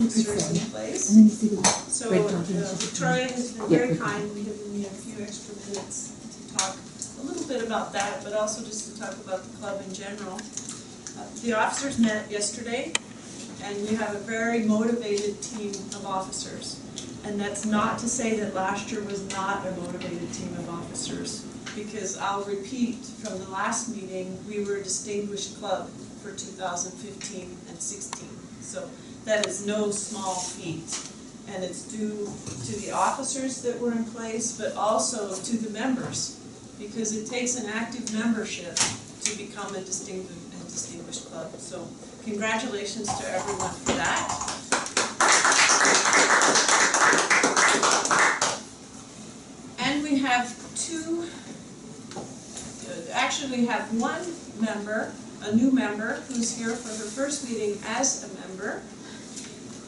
officers in place. So Victoria has been very kind in giving me a few extra minutes to talk a little bit about that, but also just to talk about the club in general. The officers met yesterday, and we have a very motivated team of officers. And that's not to say that last year was not a motivated team of officers, because I'll repeat from the last meeting, we were a distinguished club for 2015 and 16. So that is no small feat. And it's due to the officers that were in place, but also to the members, because it takes an active membership to become a distinguished club. So congratulations to everyone for that. And we have we have one member, a new member, who's here for her first meeting as a member.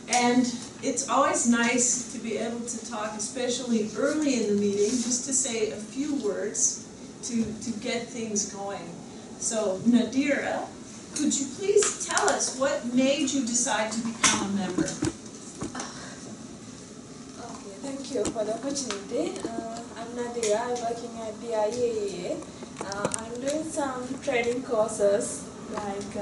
And it's always nice to be able to talk, especially early in the meeting, just to say a few words to get things going. So Nadira, could you please tell us what made you decide to become a member? Okay, thank you for the opportunity. I'm Nadira, I'm working at the IAEA. I'm doing some training courses like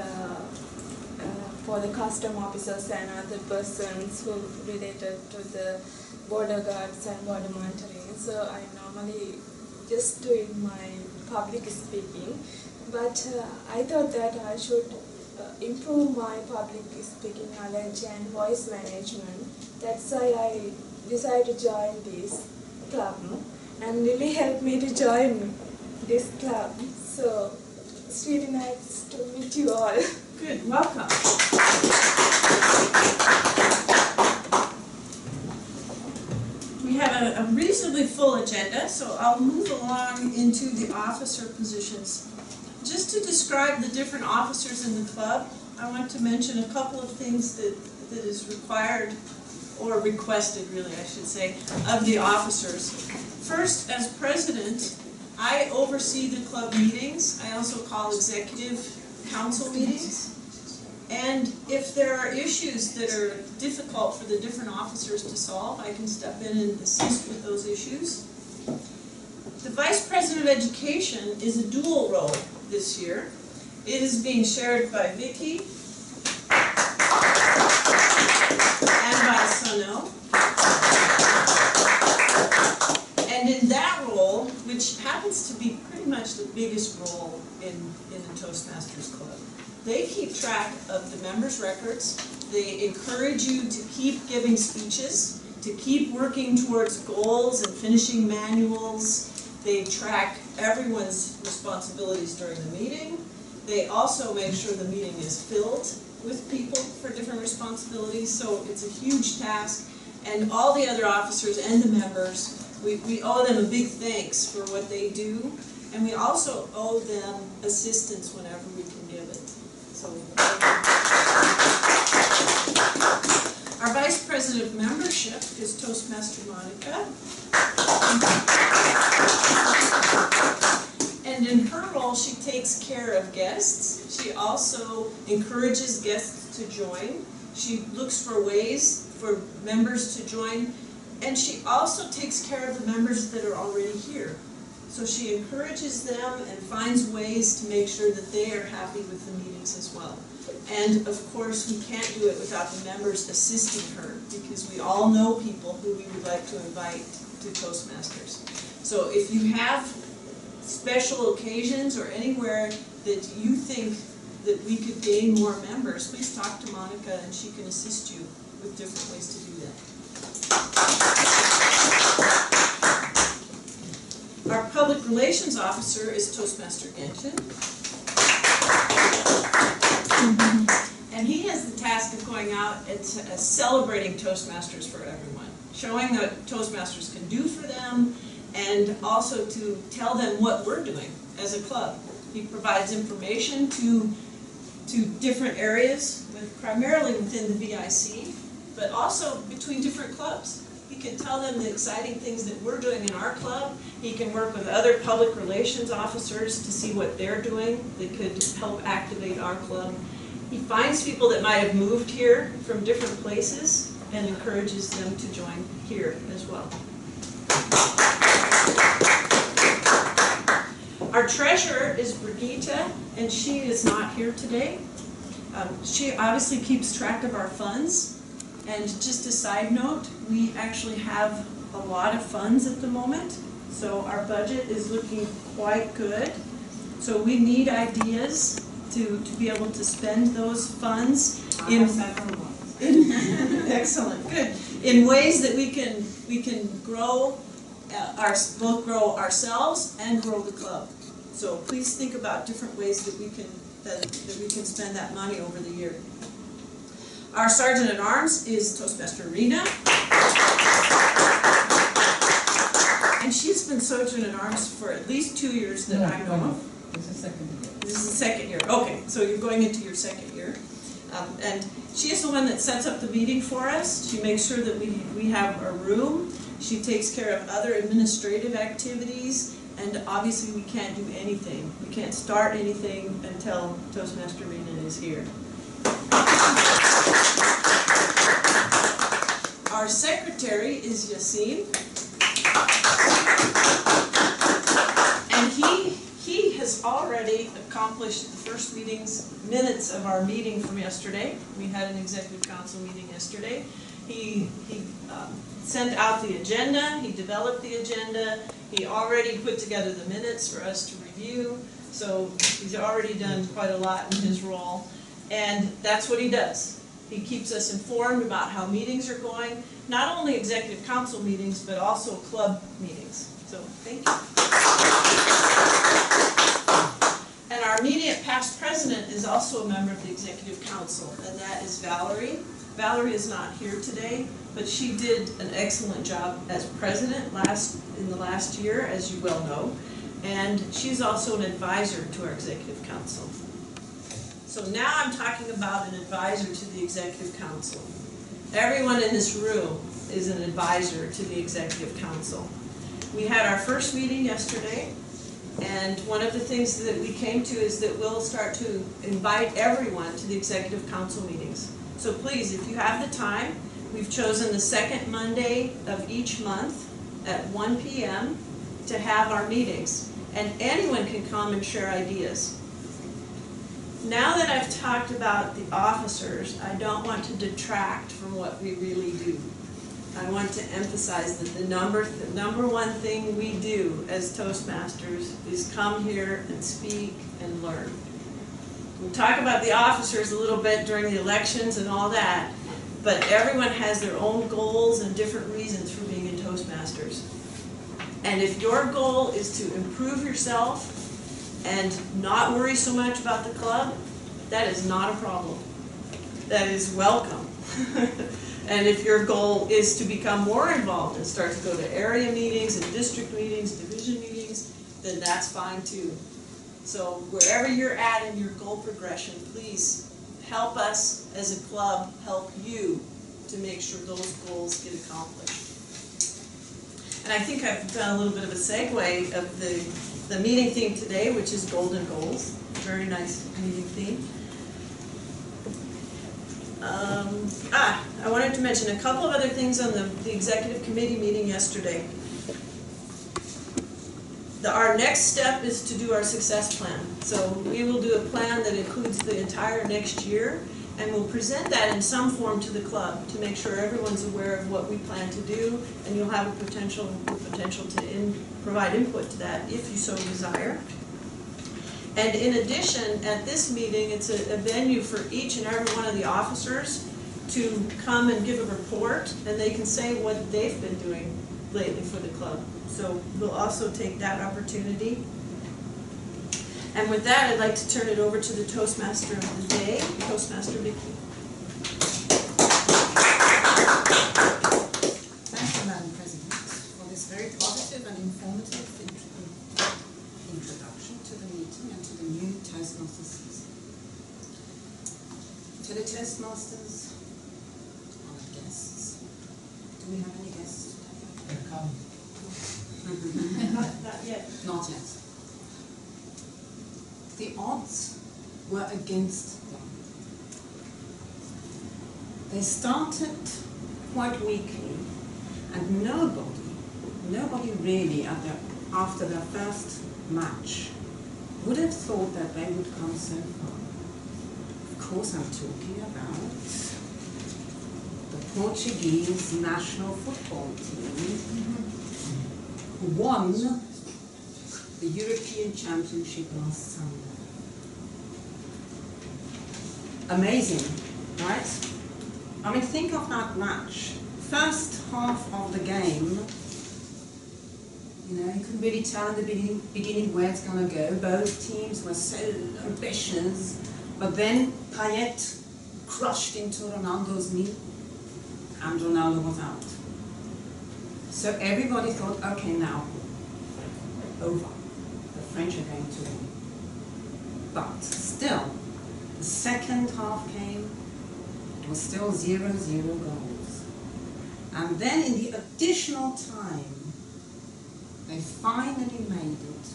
for the custom officers and other persons who related to the border guards and border monitoring. So I normally just doing my public speaking, but I thought that I should improve my public speaking knowledge and voice management. That's why I decided to join this club, and really helped me to join this club. So it's really nice to meet you all. Good, welcome. We have a reasonably full agenda, so I'll move along into the officer positions. Just to describe the different officers in the club, I want to mention a couple of things that is required, or requested really I should say, of the officers. First, as president, I oversee the club meetings. I also call executive council meetings. And if there are issues that are difficult for the different officers to solve, I can step in and assist with those issues. The Vice President of Education is a dual role this year. It is being shared by Vicky and by Sano. And in that role, which happens to be pretty much the biggest role in the Toastmasters Club, they keep track of the members' records. They encourage you to keep giving speeches, to keep working towards goals and finishing manuals. They track everyone's responsibilities during the meeting. They also make sure the meeting is filled with people for different responsibilities, so it's a huge task. And all the other officers and the members, we owe them a big thanks for what they do, and we also owe them assistance whenever we can give it. So, our Vice President of Membership is Toastmaster Monica. And in her role, she takes care of guests. She also encourages guests to join. She looks for ways for members to join. And she also takes care of the members that are already here. So she encourages them and finds ways to make sure that they are happy with the meetings as well. And of course, we can't do it without the members assisting her, because we all know people who we would like to invite to Toastmasters. So if you have special occasions or anywhere that you think that we could gain more members, please talk to Monica and she can assist you with different ways to do that. Our Public Relations Officer is Toastmaster Genshin. And he has the task of going out and celebrating Toastmasters for everyone, showing what Toastmasters can do for them, and also to tell them what we're doing as a club. He provides information to different areas, primarily within the VIC, but also between different clubs. He can tell them the exciting things that we're doing in our club. He can work with other public relations officers to see what they're doing that could help activate our club. He finds people that might have moved here from different places and encourages them to join here as well. Our treasurer is Brigitte, and she is not here today. She obviously keeps track of our funds, and just a side note, we actually have a lot of funds at the moment, so our budget is looking quite good. So we need ideas to be able to spend those funds in excellent, good, in ways that we can grow both grow ourselves and grow the club. So please think about different ways that we can spend that money over the year. Our Sergeant at Arms is Toastmaster Rena. And she's been Sergeant at Arms for at least 2 years that I know of. This is second year. This is the second year. Okay, so you're going into your second year. And she is the one that sets up the meeting for us. She makes sure that we have a room. She takes care of other administrative activities. And obviously we can't do anything. We can't start anything until Toastmaster Rena is here. Our secretary is Yassine. And he has already accomplished the first minutes of our meeting from yesterday. We had an executive council meeting yesterday. He sent out the agenda, he developed the agenda, he already put together the minutes for us to review, so he's already done quite a lot in his role, and that's what he does. He keeps us informed about how meetings are going, not only executive council meetings, but also club meetings. So, thank you. And our immediate past president is also a member of the executive council, and that is Valerie. Valerie is not here today, but she did an excellent job as president in the last year, as you well know, and she's also an advisor to our executive council. So now I'm talking about an advisor to the executive council. Everyone in this room is an advisor to the executive council. We had our first meeting yesterday, and one of the things that we came to is that we'll start to invite everyone to the executive council meetings. So please, if you have the time, we've chosen the second Monday of each month at 1 p.m. to have our meetings. And anyone can come and share ideas. Now that I've talked about the officers, I don't want to detract from what we really do. I want to emphasize that the number one thing we do as Toastmasters is come here and speak and learn. We'll talk about the officers a little bit during the elections and all that, but everyone has their own goals and different reasons for being in Toastmasters. And if your goal is to improve yourself and not worry so much about the club, that is not a problem. That is welcome. And if your goal is to become more involved and start to go to area meetings and district meetings, division meetings, then that's fine too. So wherever you're at in your goal progression, please help us as a club help you to make sure those goals get accomplished. And I think I've done a little bit of a segue of the meeting theme today, which is Golden Goals. Very nice meeting theme. I wanted to mention a couple of other things on the executive committee meeting yesterday. Our next step is to do our success plan. So we will do a plan that includes the entire next year, and we'll present that in some form to the club to make sure everyone's aware of what we plan to do, and you'll have a potential to provide input to that if you so desire. And in addition, at this meeting, it's a venue for each and every one of the officers to come and give a report, and they can say what they've been doing lately for the club. So we'll also take that opportunity. And with that, I'd like to turn it over to the Toastmaster of the day, Toastmaster Vicky. Thank you, Madam President, for this very positive and informative introduction to the meeting and to the new Toastmasters season. To the Toastmasters, our guests. Do we have any guests today? They're coming. Not yet. Not yet. The odds were against them. They started quite weakly, and nobody really after their first match would have thought that they would come so far. Of course, I'm talking about the Portuguese national football team who won the European Championship last Sunday. Amazing, right? I mean, think of that match. First half of the game, you know, you couldn't really tell in the beginning where it's going to go. Both teams were so ambitious, but then Payet crushed into Ronaldo's knee, and Ronaldo was out. So everybody thought, okay, now, over. The French are going to win. But still, the second half came, it was still 0-0 goals. And then in the additional time, they finally made it.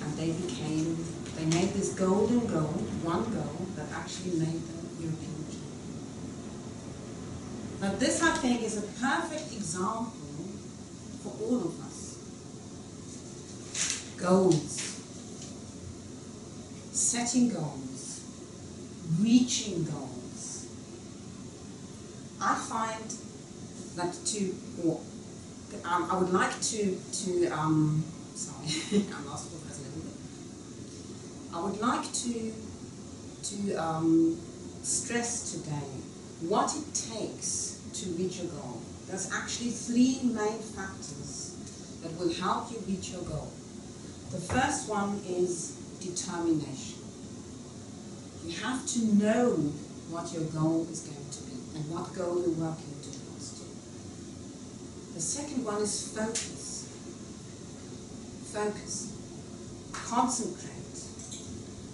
And they made this golden goal, one goal, that actually made them European champions. But this, I think, is a perfect example for all of us. Goals, setting goals, reaching goals. I find that I would like to sorry, I'm lost for a little bit. I would like to stress today what it takes to reach a goal. There's actually three main factors that will help you reach your goal. The first one is determination. You have to know what your goal is going to be and what goal you're working towards. The second one is focus. Focus. Concentrate.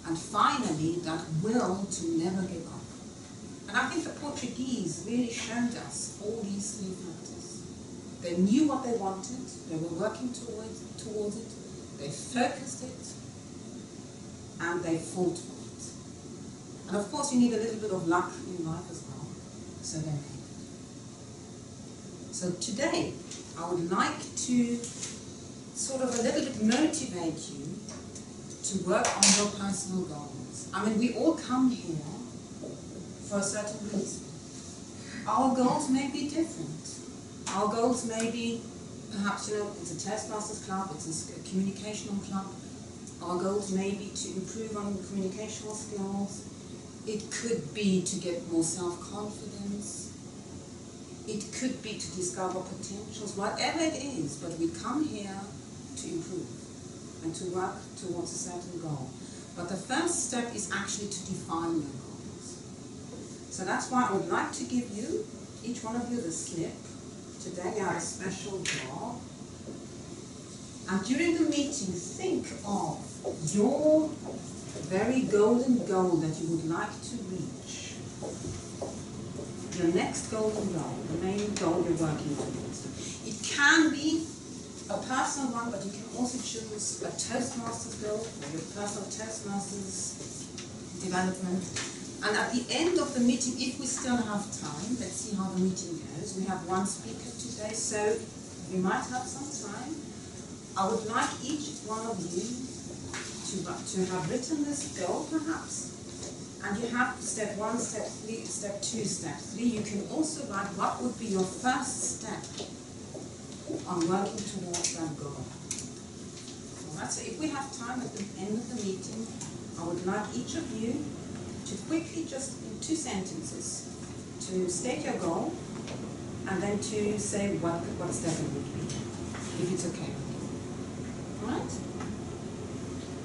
And finally, that will to never give up. And I think the Portuguese really showed us all these three factors. They knew what they wanted, they were working towards it, they focused it, and they fought for it. And of course you need a little bit of luck in life as well, so they made it. So today, I would like to sort of a little bit motivate you to work on your personal goals. I mean, we all come here for a certain reason. Our goals may be different. Our goals may be, perhaps, you know, it's a Toastmasters club, it's a communicational club. Our goals may be to improve on communicational skills. It could be to get more self-confidence. It could be to discover potentials, whatever it is, but we come here to improve and to work towards a certain goal. But the first step is actually to define your goals. So that's why I would like to give you, each one of you, the slip. Today you have a special job. And during the meeting, think of your very golden goal that you would like to reach. Your next golden goal, the main goal you're working towards. It can be a personal one, but you can also choose a Toastmasters goal or your personal Toastmasters development. And at the end of the meeting, if we still have time, let's see how the meeting goes. We have one speaker today, so we might have some time. I would like each one of you to have written this goal, perhaps. And you have step 1, step 3, step 2, step 3. You can also write what would be your first step on working towards that goal. Alright, so if we have time at the end of the meeting, I would like each of you to quickly, just in 2 sentences, to state your goal and then to say what step it would be, if it's okay with you. Alright?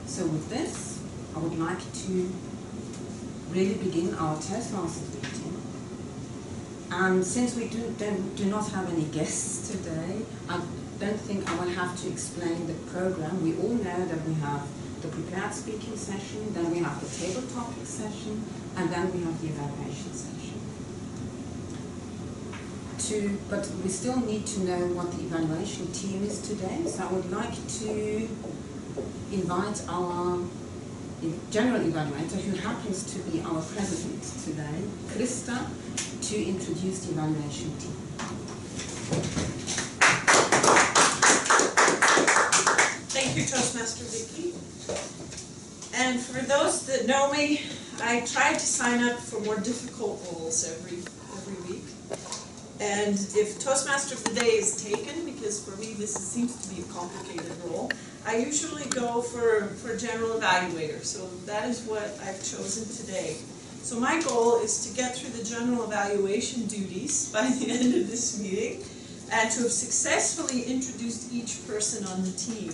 So with this, I would like to really begin our Toastmasters meeting. And since we do not have any guests today, I don't think I will have to explain the program. We all know that we have the prepared speaking session, then we have the table topic session, and then we have the evaluation session. But we still need to know what the evaluation team is today, so I would like to invite our general evaluator, who happens to be our president today, Krista, to introduce the evaluation team. Thank you, Toastmaster Vicky. And for those that know me, I try to sign up for more difficult roles every week. And if Toastmaster of the Day is taken, because for me this seems to be a complicated role, I usually go for General Evaluator. So that is what I've chosen today. So my goal is to get through the General Evaluation duties by the end of this meeting and to have successfully introduced each person on the team.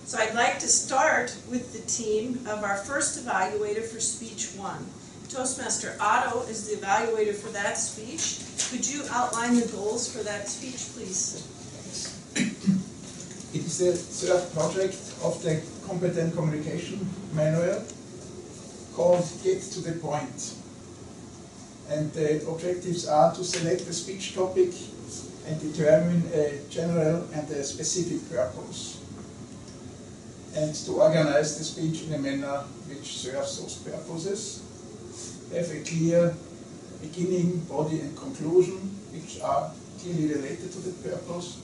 So I'd like to start with the team of our first evaluator for speech 1. Toastmaster Otto is the evaluator for that speech. Could you outline the goals for that speech, please? It is the third project of the Competent Communication Manual called Get to the Point. And the objectives are to select a speech topic and determine a general and a specific purpose, and to organize the speech in a manner which serves those purposes, have a clear beginning, body and conclusion, which are clearly related to the purpose,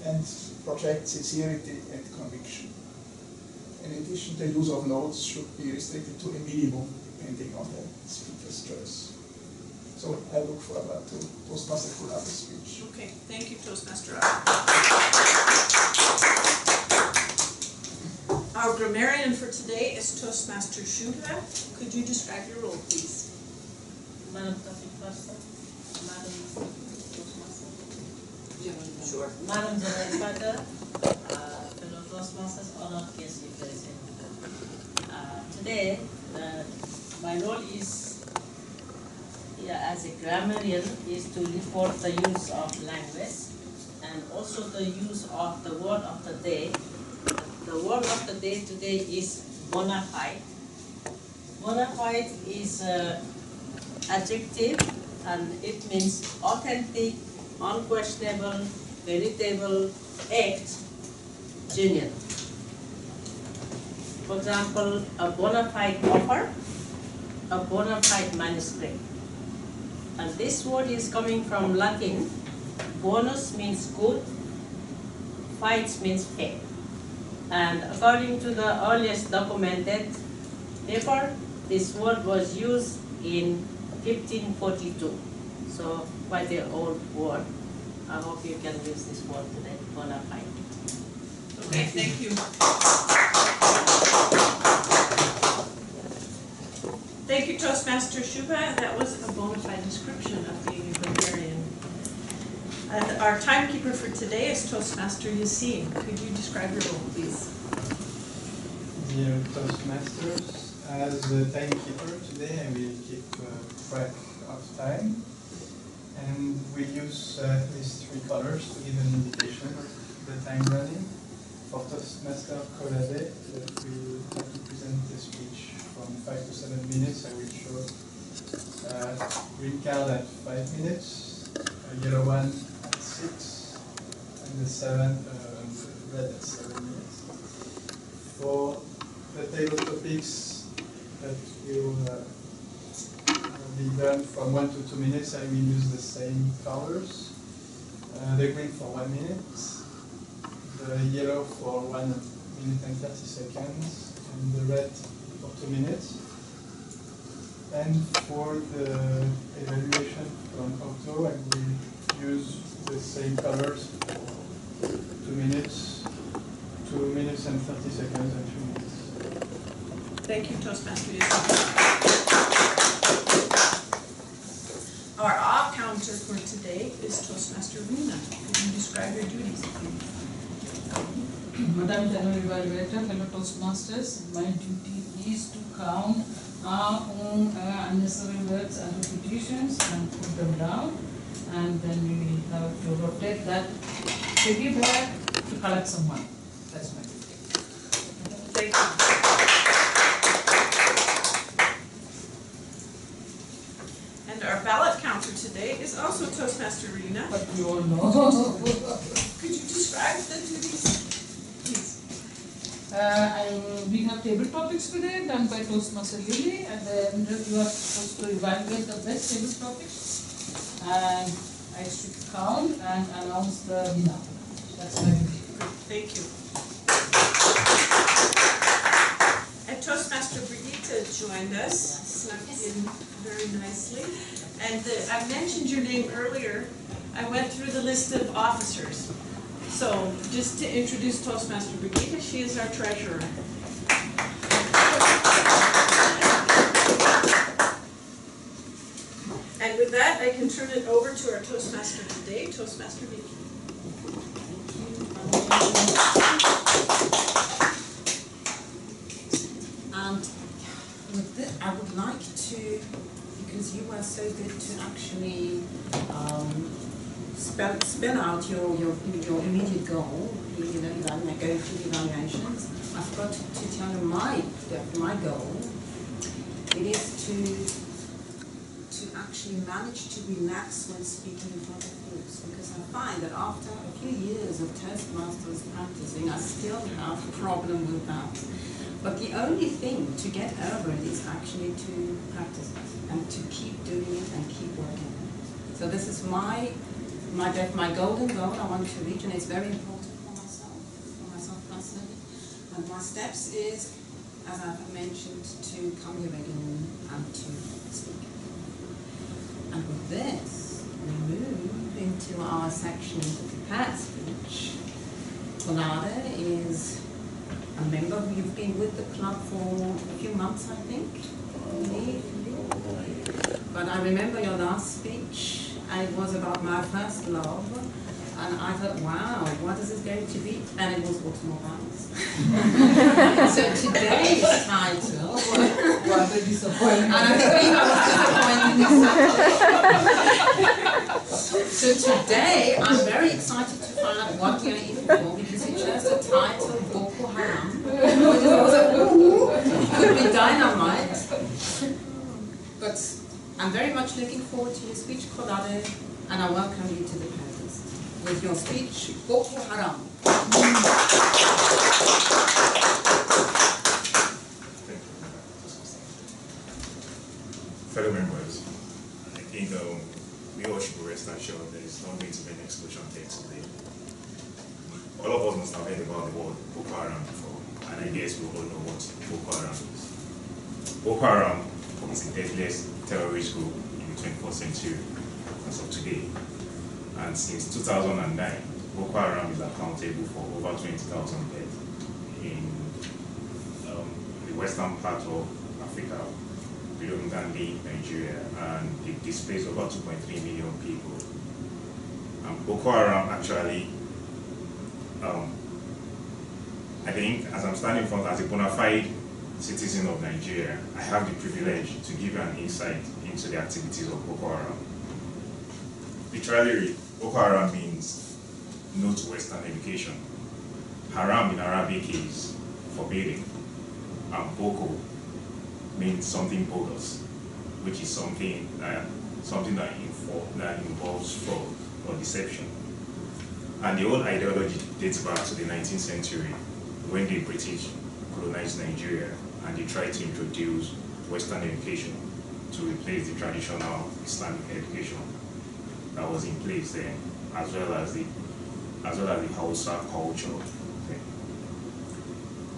and project sincerity and conviction. In addition, the use of notes should be restricted to a minimum, depending on the speaker's choice. So I look forward to Toastmaster Kulabe's speech. Okay, thank you, Toastmaster Otto. Our grammarian for today is Toastmaster Schulte. Could you describe your role, please? Madam Toastmaster, Madam Toastmaster. Sure. Madam General Inspector, fellow Toastmasters, honored guests, if there is any. Today, my role is here as a grammarian is to report the use of language and also the use of the word of the day. The word of the day today is bona fide. Bona fide is adjective and it means authentic, unquestionable, veritable, act, genuine. For example, a bona fide offer, a bona fide manuscript. And this word is coming from Latin. Bonus means good, fides means fake. And according to the earliest documented paper, this word was used in 1542. So quite an old word. I hope you can use this word today, bona fide. Okay, thank you. Thank you, Toastmaster Schulte. That was a bona fide description of being a grammarian. And our timekeeper for today is Toastmaster Yassine. Could you describe your role, please? Dear Toastmasters, as the timekeeper today, I will keep track of time, and we use these three colors to give an indication of the time running. For Toastmaster Kolabe, that will have to present the speech from 5 to 7 minutes. I will show green card at 5 minutes, a yellow one at 6, and the red at 7 minutes. For the table topics that will be done from 1 to 2 minutes, I will use the same colors. The green for 1 minute, the yellow for 1 minute and 30 seconds, and the red for 2 minutes. And for the evaluation from Auto, I will use the same colors for 2 minutes, 2 minutes and 30 seconds, and 2 minutes. Thank you, Toastmaster Yassine. Our off counter for today is Toastmaster Rina. Could you describe your duties, please? Madam General Evaluator, fellow Toastmasters, my duty is to count unnecessary words and repetitions and put them down, and then we will have to rotate that piggyback to collect someone. That's my duty. Thank you. And our ballot counter today is also Toastmaster Rina. But you all know. Could you describe the duties, please? We have table topics today done by Toastmaster Lily, and then you are supposed to evaluate the best table topics. And I should count and announce the winner. That's my duty. Thank you. And Toastmaster Brigitte joined us, snuck in very nicely. And I mentioned your name earlier. I went through the list of officers. So just to introduce Toastmaster Brigitte, she is our treasurer. And with that, I can turn it over to our Toastmaster today, Toastmaster Vic. And with this, I would like to, because you were so good to actually spell out your immediate goal, go through the evaluations. I forgot to tell you my goal. It is to actually manage to relax when speaking in front of groups, because I find that after a few years of Toastmasters practicing, I still have a problem with that. But the only thing to get over it is actually to practice it and to keep doing it and keep working. So this is my golden goal I want to reach, and it's very important for myself personally. And my steps is, as I've mentioned, to come here regularly and to speak. And with this, we move into our section prepared speech. Colada is a member who you've been with the club for a few months, I think. But I remember your last speech, and it was about my first love. And I thought, wow, what is this going to be? And it was automobiles. So today's title, What a disappointment. and I think I was disappointed. So today, I'm very excited to find out what you're in for, because it just the title, Boko Haram. Could be dynamite. But I'm very much looking forward to your speech, Colada, and I welcome you to the practice with your speech, Boko Haram. Fellow members, I think we all should rest assured there is not going to be an explosion here today. All of us must have heard about the word Boko Haram before, and I guess we all know what Boko Haram is. Boko Haram is the deadliest terrorist group in the 21st century as of today. And since 2009, Boko Haram is accountable for over 20,000 deaths in the western part of Africa, predominantly Nigeria, and they displaced over 2.3 million people. And Boko Haram actually, I think, as I'm standing in front as a bona fide citizen of Nigeria, I have the privilege to give you an insight into the activities of Boko Haram. Literally, Boko Haram means no to Western education. Haram in Arabic is forbidden, and Boko means something bogus, which is something that involves fraud or deception. And the whole ideology dates back to the 19th century, when the British colonized Nigeria and they tried to introduce Western education to replace the traditional Islamic education that was in place then, as well as the Hausa culture.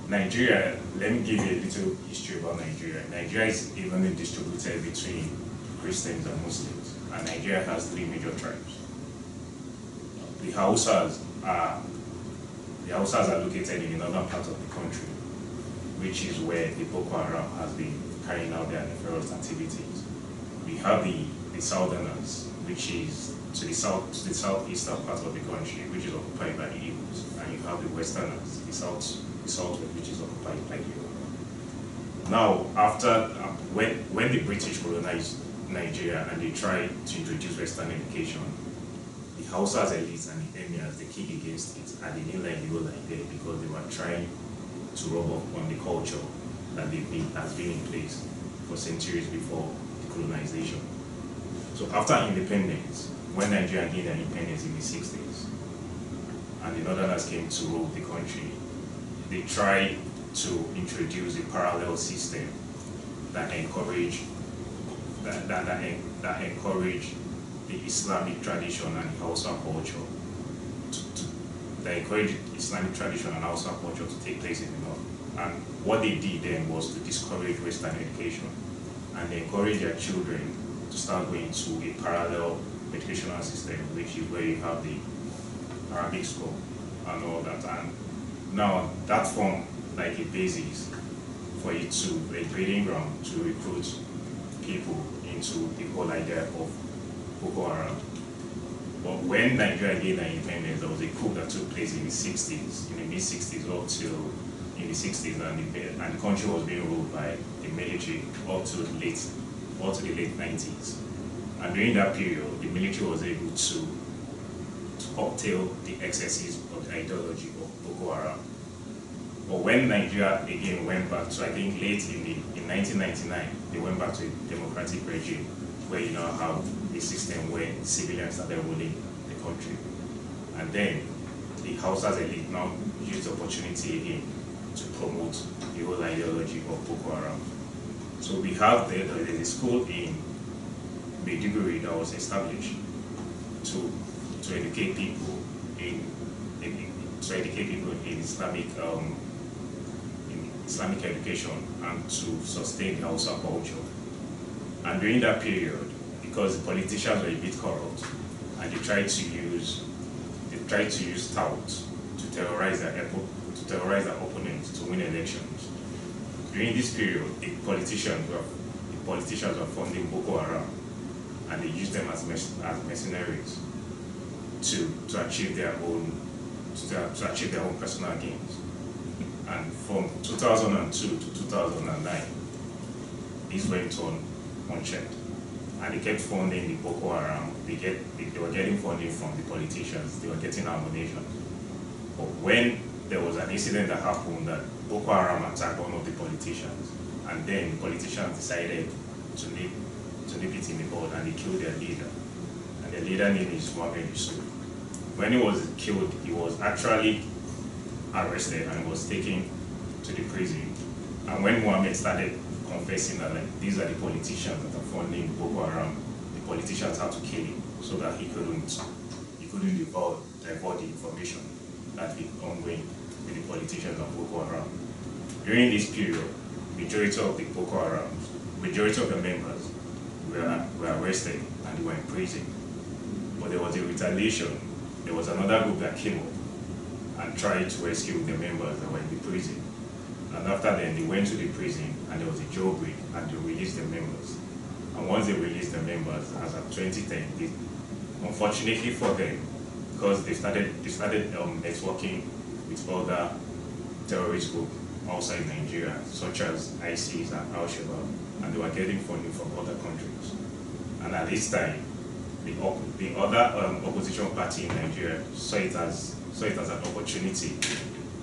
Nigeria, let me give you a little history about Nigeria. Nigeria is evenly distributed between Christians and Muslims, and Nigeria has three major tribes. The Hausas are located in the northern part of the country, which is where the Boko Haram has been carrying out their nefarious activities. We have the Southerners, which is to the southeastern part of the country, which is occupied by the Igbos, and you have the Westerners, the southwest, which is occupied by the Yoruba. Now, after when the British colonized Nigeria and they tried to introduce Western education, the Hausas elites and the emirs, they kicked against it, and they didn't like the whole idea because they were trying to rub off on the culture that has been in place for centuries before the colonization. So after independence, when Nigeria gained their independence in the 60s, and the Northerners came to rule the country, they try to introduce a parallel system that encourage the Islamic tradition and Hausa culture that encourage Islamic tradition and Hausa culture to take place in the north. And what they did then was to discourage Western education, and they encourage their children to start going to a parallel educational system, which is where you have the Arabic school and all that. And now that formed like a basis for it to, a breeding ground to recruit people into the whole idea of Boko Haram. But when Nigeria gained their independence, there was a coup that took place in the 60s, in the mid-60s up till in the 60s, and the country was being ruled by the military up to the late 90s. And during that period, the military was able to curtail the excesses of the ideology of Boko Haram. But when Nigeria again went back to, I think late in 1999, they went back to a democratic regime where you now have a system where civilians started ruling the country. And then the Hausa's elite now used the opportunity again to promote the whole ideology of Boko Haram. So we have there's a school in Maiduguri that was established to educate people in Islamic education and to sustain the Hausa culture. And during that period, because the politicians were a bit corrupt, and they tried to use tout to terrorize their opponents to win elections. During this period, the politicians were funding Boko Haram, and they used them as mercenaries to achieve their own personal gains. And from 2002 to 2009, this went on unchecked, and they kept funding the Boko Haram. They were getting funding from the politicians. They were getting ammunition. But when there was an incident that happened that Boko Haram attacked one of the politicians, and then the politicians decided to nip it in the bud, and they killed their leader. And their leader name is Mohammed Yusuf. When he was killed, he was actually arrested and was taken to the prison. And when Mohammed started confessing that like these are the politicians that are funding Boko Haram, the politicians had to kill him so that he couldn't divulge the information that been ongoing with the politicians of Boko Haram. During this period, majority of the members were arrested and they were in prison. But there was a retaliation. There was another group that came up and tried to rescue the members that were in the prison. And after then, they went to the prison and there was a jailbreak and they released the members. And once they released the members, as of 2010, unfortunately for them, because they started networking with other terrorist groups outside Nigeria, such as ISIS and Al-Shabaab, and they were getting funding from other countries. And at this time, the other opposition party in Nigeria saw it as an opportunity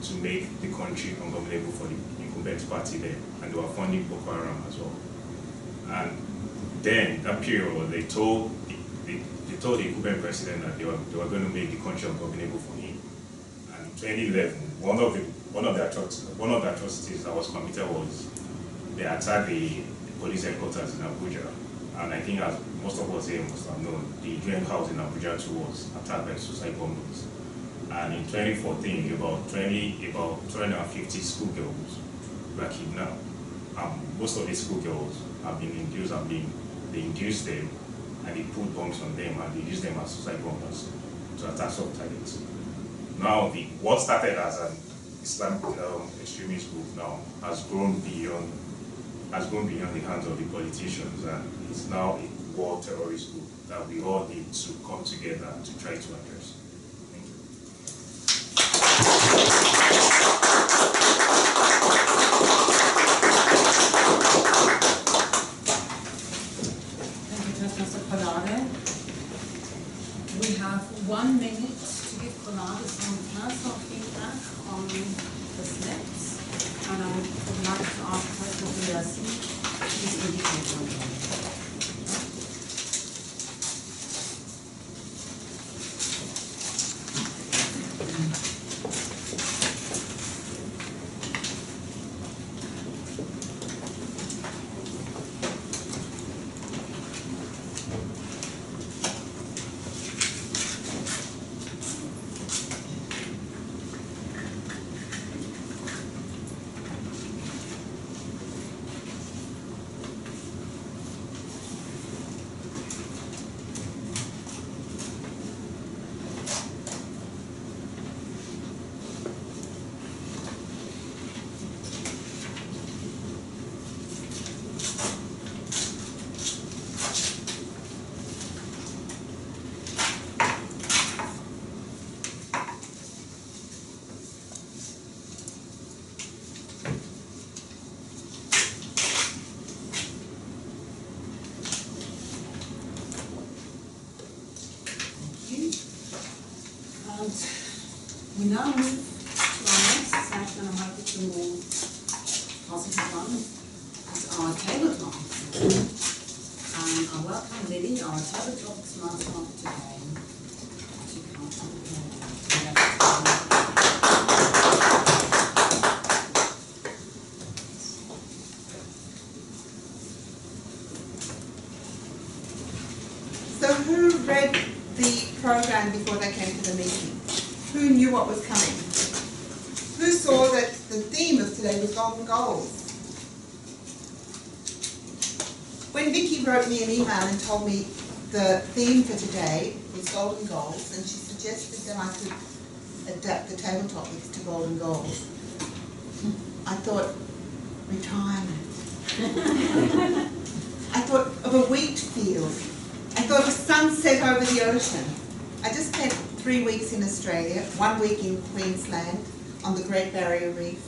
to make the country ungovernable for the incumbent party there, and they were funding Boko Haram as well. And then that period, they told the incumbent president that they were going to make the country ungovernable for him. And in 2011, one of the atrocities that was committed was they attacked the police headquarters in Abuja. And I think, as most of us here must have known, the Dream House in Abuja too was attacked by suicide bombers. And in 2014, about 250 schoolgirls were kidnapped. Most of these schoolgirls have been induced, they induced them and they put bombs on them and they used them as suicide bombers to attack soft targets. Now, what started as an Islamic extremist group now has grown beyond the hands of the politicians, and it's now a world terrorist group that we all need to come together to try to address. Thank you. We have 1 minute to give Konade some personal feedback on the slips, and I would like to ask Professor Yassi, please indicate one thing. And we now move to our next section, and I hope it's a more positive one. It's our tabletop. And I welcome Lily, our tabletop master of today, to come to the podium. So who read the program before they came to the meeting? Who knew what was coming? Who saw that the theme of today was golden goals? When Vicky wrote me an email and told me the theme for today was golden goals, and she suggested that I could adapt the table topics to golden goals, I thought, retirement. I thought of a wheat field. I thought of sunset over the ocean. I just spent 3 weeks in Australia, 1 week in Queensland on the Great Barrier Reef,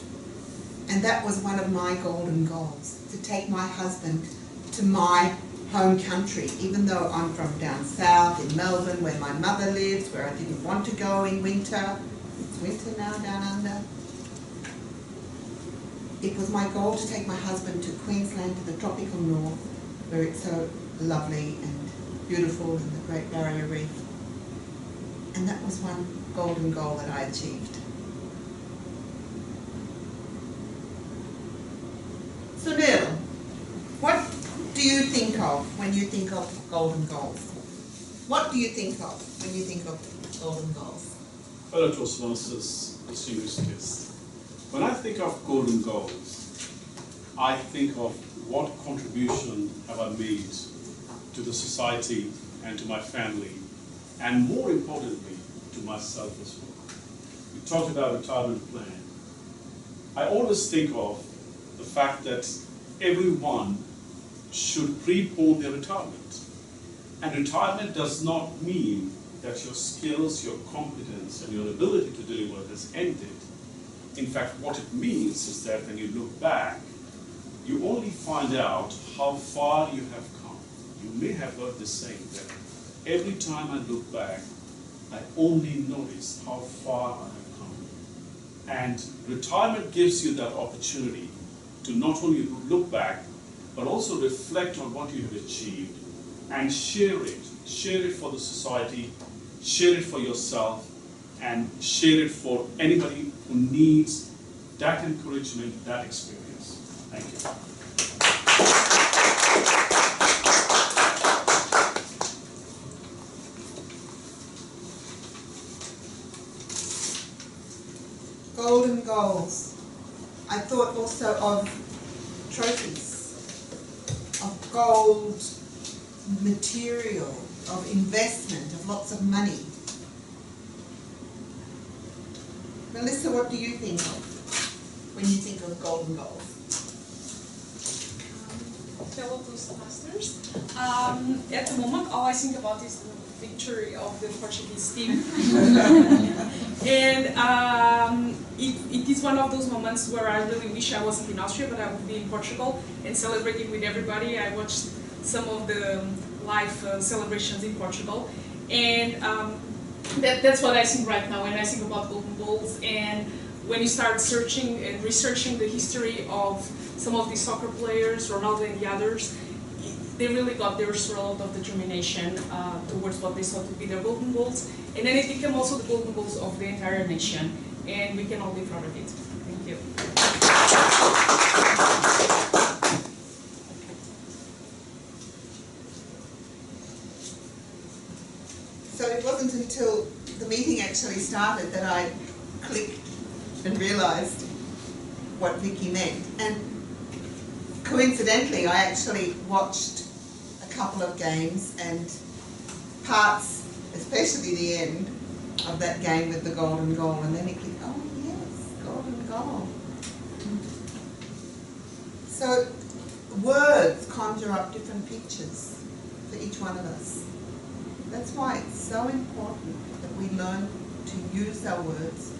and that was one of my golden goals, to take my husband to my home country, even though I'm from down south in Melbourne where my mother lives, where I didn't want to go in winter. It's winter now down under. It was my goal to take my husband to Queensland, to the tropical north, where it's so lovely and beautiful in the Great Barrier Reef. And that was one golden goal that I achieved. So Neil, what do you think of when you think of golden goals? What do you think of when you think of golden goals? Fellow Toastmasters, distinguished guests. When I think of golden goals, I think of what contribution have I made to the society and to my family, and more importantly, to myself as well. We talked about retirement plan. I always think of the fact that everyone should prepone their retirement. And retirement does not mean that your skills, your competence, and your ability to deliver has ended. In fact, what it means is that when you look back, you only find out how far you have come. You may have heard this saying that every time I look back, I only notice how far I have come. And retirement gives you that opportunity to not only look back, but also reflect on what you have achieved and share it. Share it for the society, share it for yourself, and share it for anybody who needs that encouragement, that experience. Thank you. Golden goals. I thought also of trophies, of gold material, of investment, of lots of money. Melissa, what do you think of when you think of golden goals? Fellow Toastmasters, at the moment all I think about is the victory of the Portuguese team. And it is one of those moments where I really wish I wasn't in Austria, but I would be in Portugal and celebrating with everybody. I watched some of the live celebrations in Portugal, and that's what I think right now when I think about golden goals. And when you start searching and researching the history of some of these soccer players, Ronaldo and the others, they really got their through of determination towards what they thought to be their golden goals. And then it became also the golden goals of the entire nation. And we can all be proud of it. Thank you. So it wasn't until the meeting actually started that I clicked and realised what Vicky meant. And coincidentally, I actually watched a couple of games and parts, especially the end of that game with the golden goal, and then it clicked, oh yes, golden goal. So words conjure up different pictures for each one of us. That's why it's so important that we learn to use our words,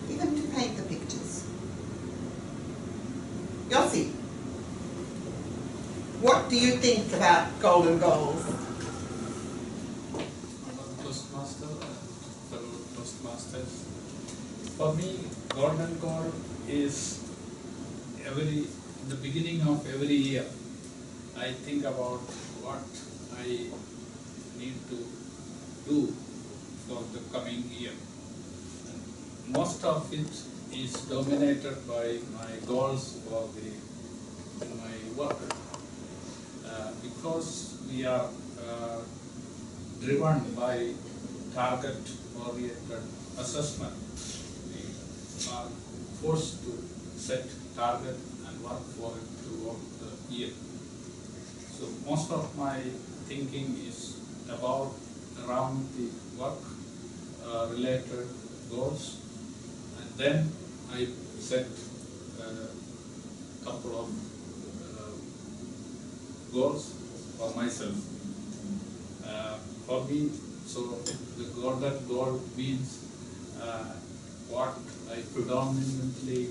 even to paint the pictures. Yossi, what do you think about golden goals? I'm a Toastmaster, fellow Toastmasters. For me, golden goal is in the beginning of every year, I think about what I need to do for the coming year. And most of it is dominated by my goals for my work. Because we are driven by target-oriented assessment, we are forced to set target and work for it throughout the year. So most of my thinking is around the work related goals, and then I set a couple of goals for myself. For me, so the golden goal means what I predominantly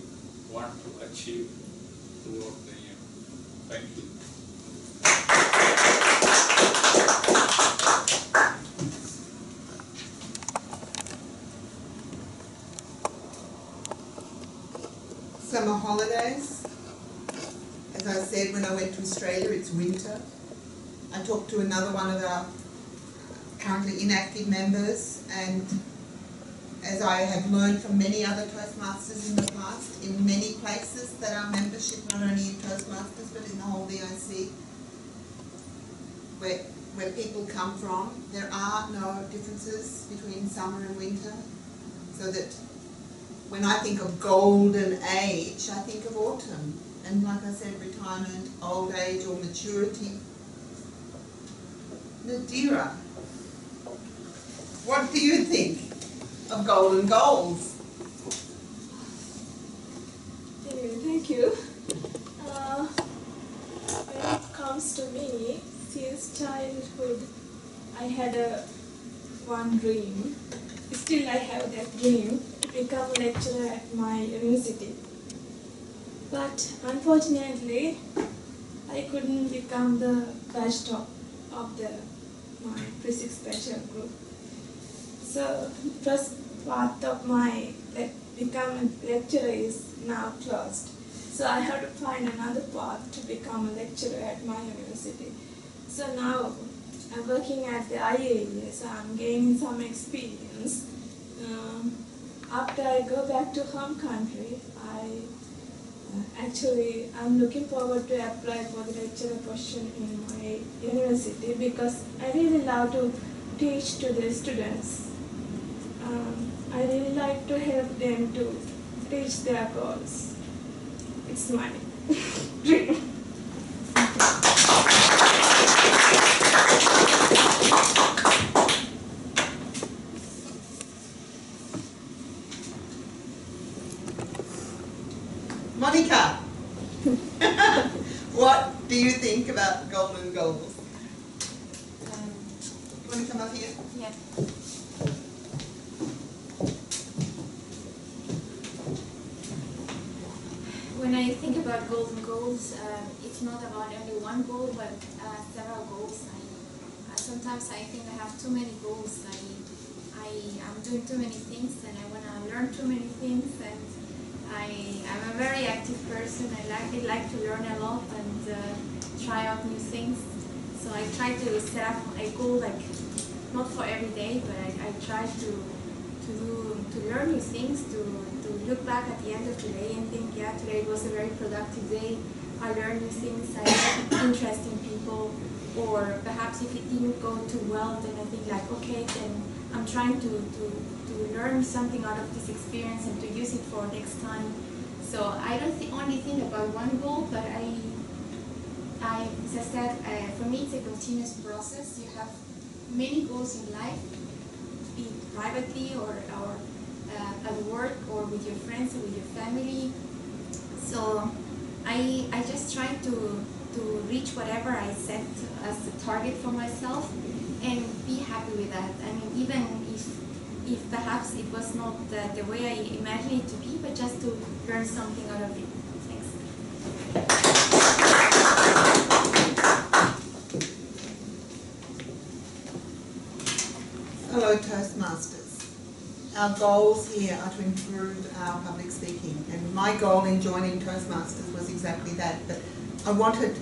want to achieve throughout the year. Thank you. Summer holidays. As I said, when I went to Australia, it's winter. I talked to another one of our currently inactive members, and as I have learned from many other Toastmasters in the past, in many places that are membership, not only in Toastmasters but in the whole VIC, where people come from, there are no differences between summer and winter, so that when I think of golden age, I think of autumn, and like I said, retirement, old age or maturity. Nadira, what do you think of golden goals? Thank you. When it comes to me, since childhood, I had one dream. Still, I have that dream to become a lecturer at my university. But unfortunately, I couldn't become the batch top of my physics special group. So first part of my become a lecturer is now closed. So I have to find another path to become a lecturer at my university. So now I'm working at the IAEA, so I'm gaining some experience. After I go back to home country, I'm looking forward to apply for the lecturer position in my university because I really love to teach to the students. I really like to help them to reach their goals. It's my dream. Monica, what do you think about golden goals? You want to come up here? Yeah. When I think about golden goals, it's not about only one goal, but several goals. Sometimes I think I have too many goals. I'm doing too many things, and I want to learn too many things. And I'm a very active person. I like to learn a lot and try out new things. So I try to set up a goal, like not for every day, but I try to learn new things, to look back at the end of the day and think, yeah, today was a very productive day. I learned new things. I met interesting people. Or perhaps if it didn't go too well, then I think like, okay, then I'm trying to learn something out of this experience and to use it for next time. So I don't only think about one goal, but as I said, for me it's a continuous process. You have many goals in life, be it privately or at work or with your friends or with your family. So I just try to reach whatever I set as a target for myself and be happy with that. I mean, even if perhaps it was not the way I imagined it to be, but just to learn something out of it. Thanks. Hello, Toastmasters. our goals here are to improve our public speaking, and my goal in joining Toastmasters was exactly that, but I wanted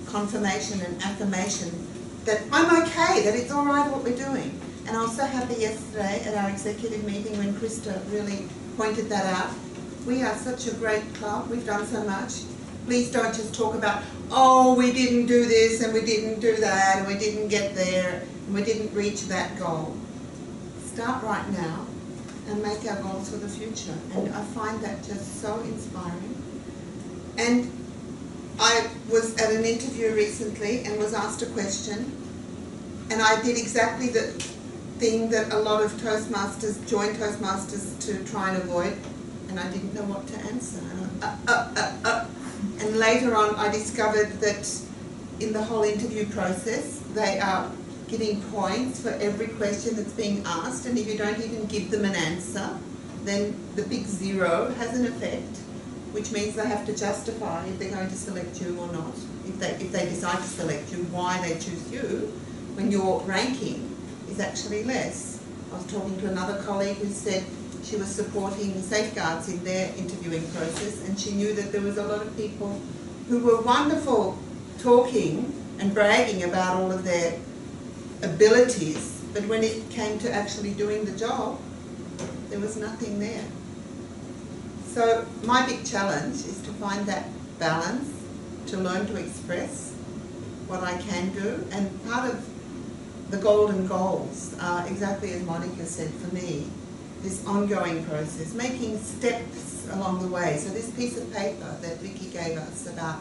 confirmation and affirmation that I'm okay, that it's all right what we're doing. And I was so happy yesterday at our executive meeting when Krista really pointed that out. We are such a great club, we've done so much. Please don't just talk about, oh, we didn't do this and we didn't do that and we didn't get there and we didn't reach that goal. Start right now and make our goals for the future. And I find that just so inspiring. And I was at an interview recently and was asked a question, and I did exactly the thing that a lot of Toastmasters join Toastmasters to try and avoid, and I didn't know what to answer. And later on I discovered that in the whole interview process they are getting points for every question that's being asked, and if you don't even give them an answer, then the big zero has an effect, which means they have to justify if they're going to select you or not. If they decide to select you, why they choose you, when your ranking is actually less. I was talking to another colleague who said she was supporting safeguards in their interviewing process, and she knew that there was a lot of people who were wonderful talking and bragging about all of their abilities, but when it came to actually doing the job, there was nothing there. So my big challenge is to find that balance, to learn to express what I can do, and part of the golden goals are exactly as Monica said for me, this ongoing process, making steps along the way. So this piece of paper that Vicky gave us about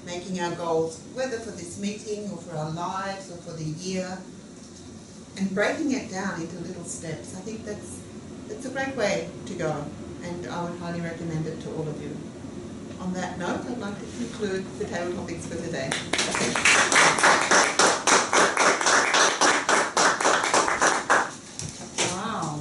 making our goals, whether for this meeting or for our lives or for the year, and breaking it down into little steps, I think that's a great way to go, and I would highly recommend it to all of you. On that note, I'd like to conclude the table topics for today. Wow,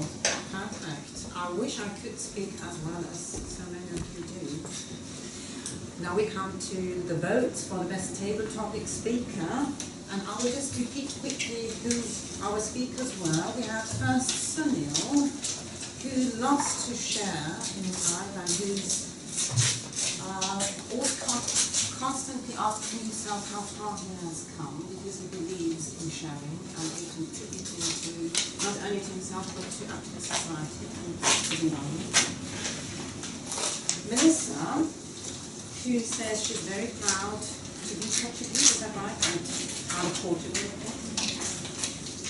perfect. I wish I could speak as well as so many of you do. Now we come to the votes for the best table topic speaker, and I will just repeat quickly who our speakers were. We had first Sunil, who loves to share in his life and who's always constantly asking himself how far he has come, because he believes in sharing and in contributing to not only to himself but to the society and to the environment. Melissa, who says she's very proud to be Portuguese, is that right? And out of Portugal.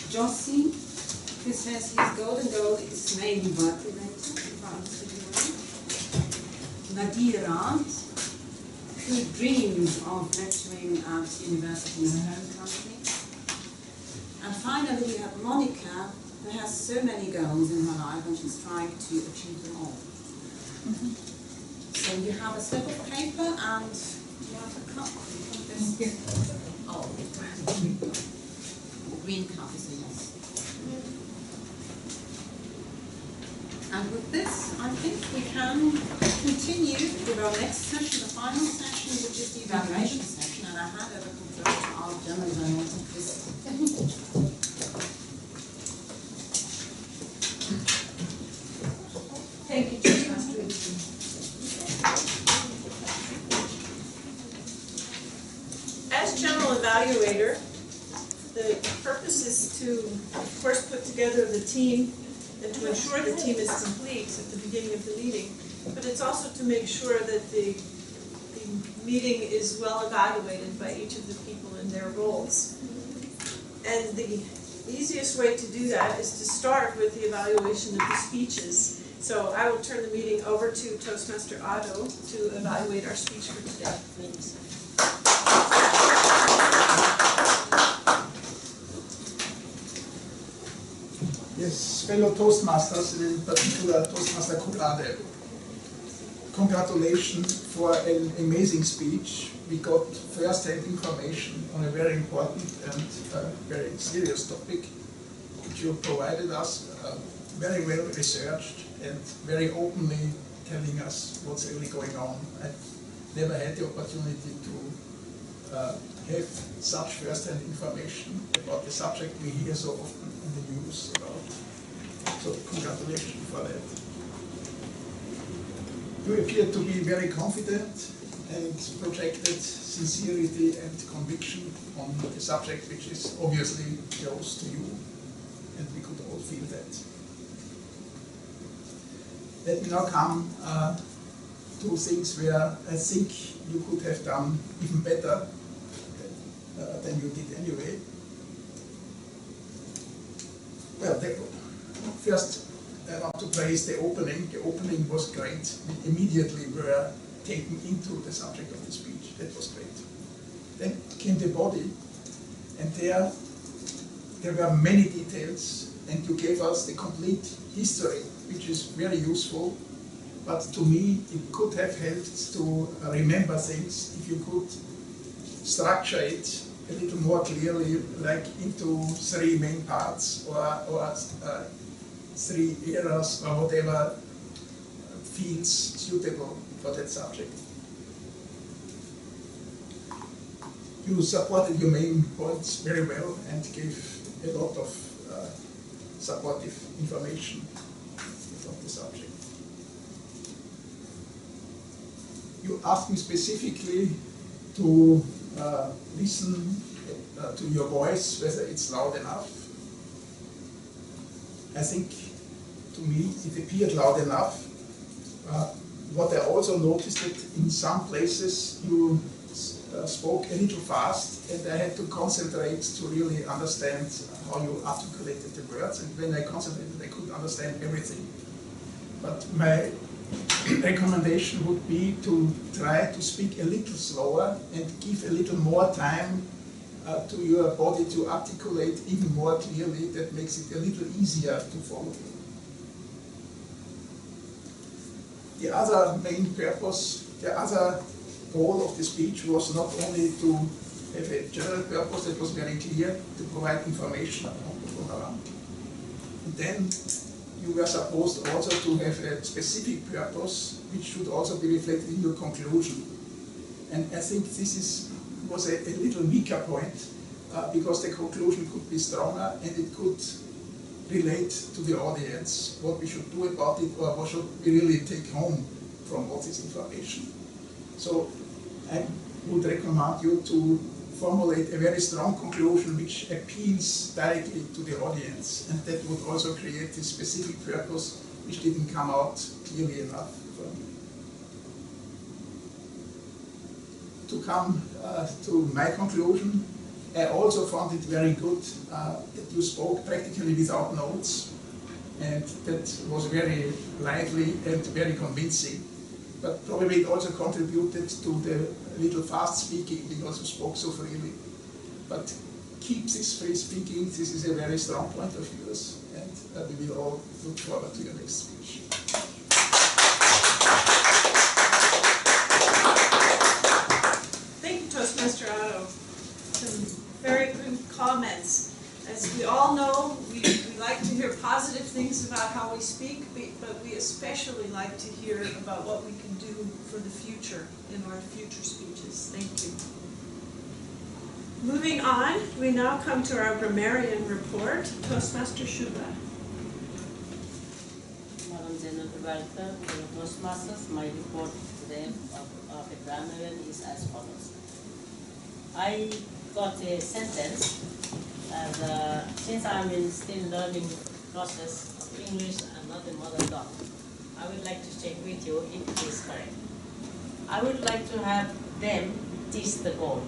Jossie, who says his golden goal is mainly work related, if I understood you well. Nadira, who dreams of lecturing at university in her home country. And finally we have Monica, who has so many goals in her life and she's trying to achieve them all. So you have a slip of paper and you have a cup. Oh, green cup is a yes. And with this, I think we can continue with our next session, the final session, which is the evaluation session. And I hand over control to our general manager, Chris. Thank you, Toastmaster. As general evaluator, the purpose is to, of course, put together the team and to ensure the team is complete at the beginning of the meeting, but it's also to make sure that the meeting is well evaluated by each of the people in their roles. And the easiest way to do that is to start with the evaluation of the speeches. So I will turn the meeting over to Toastmaster Otto to evaluate our speech for today. Thanks. Yes, fellow Toastmasters, and in particular Toastmaster Kulade. Congratulations for an amazing speech. We got first-hand information on a very important and very serious topic, which you provided us, very well researched and very openly telling us what's really going on. I've never had the opportunity to have such first-hand information about the subject we hear so often in the news about. So congratulations for that. You appear to be very confident and projected sincerity and conviction on a subject which is obviously close to you, and we could all feel that. Let me now come to things where I think you could have done even better than you did anyway. Well, first I want to praise the opening. The opening was great. We immediately were taken into the subject of the speech. That was great. Then came the body, and there were many details, and you gave us the complete history, which is very useful. But to me, it could have helped to remember things if you could structure it a little more clearly, like into 3 main parts or 3 eras or whatever feels suitable for that subject. You supported your main points very well and gave a lot of supportive information about the subject. You asked me specifically to listen to your voice, whether it's loud enough. I think, to me, it appeared loud enough. What I also noticed that in some places you spoke a little fast, and I had to concentrate to really understand how you articulated the words, and when I concentrated I could understand everything. But my recommendation would be to try to speak a little slower and give a little more time to your body to articulate even more clearly. That makes it a little easier to follow. The other main purpose, the other goal of the speech was not only to have a general purpose that was very clear, to provide information around. And then you were supposed also to have a specific purpose which should also be reflected in your conclusion. And I think this was a little weaker point because the conclusion could be stronger and it could relate to the audience, what we should do about it or what should we really take home from all this information. So I would recommend you to formulate a very strong conclusion which appeals directly to the audience, and that would also create a specific purpose which didn't come out clearly enough for me. To come to my conclusion, I also found it very good that you spoke practically without notes, and that was very lively and very convincing. But probably it also contributed to the little fast speaking because you spoke so freely. But keep this free speaking. This is a very strong point of yours, and we will all look forward to your next speech. Thank you, Toastmaster Otto. Some very good comments. As we all know, we like to hear positive things about how we speak, but we especially like to hear about what we can do for the future in our future speeches. Thank you. Moving on, we now come to our grammarian report. Toastmaster Schuba. Madam General Director, Toastmasters, my report today of a grammarian is as follows. I got a sentence. Since I'm in still learning process of English and not the mother tongue, I would like to check with you if it is correct. I would like to have them teach the goal.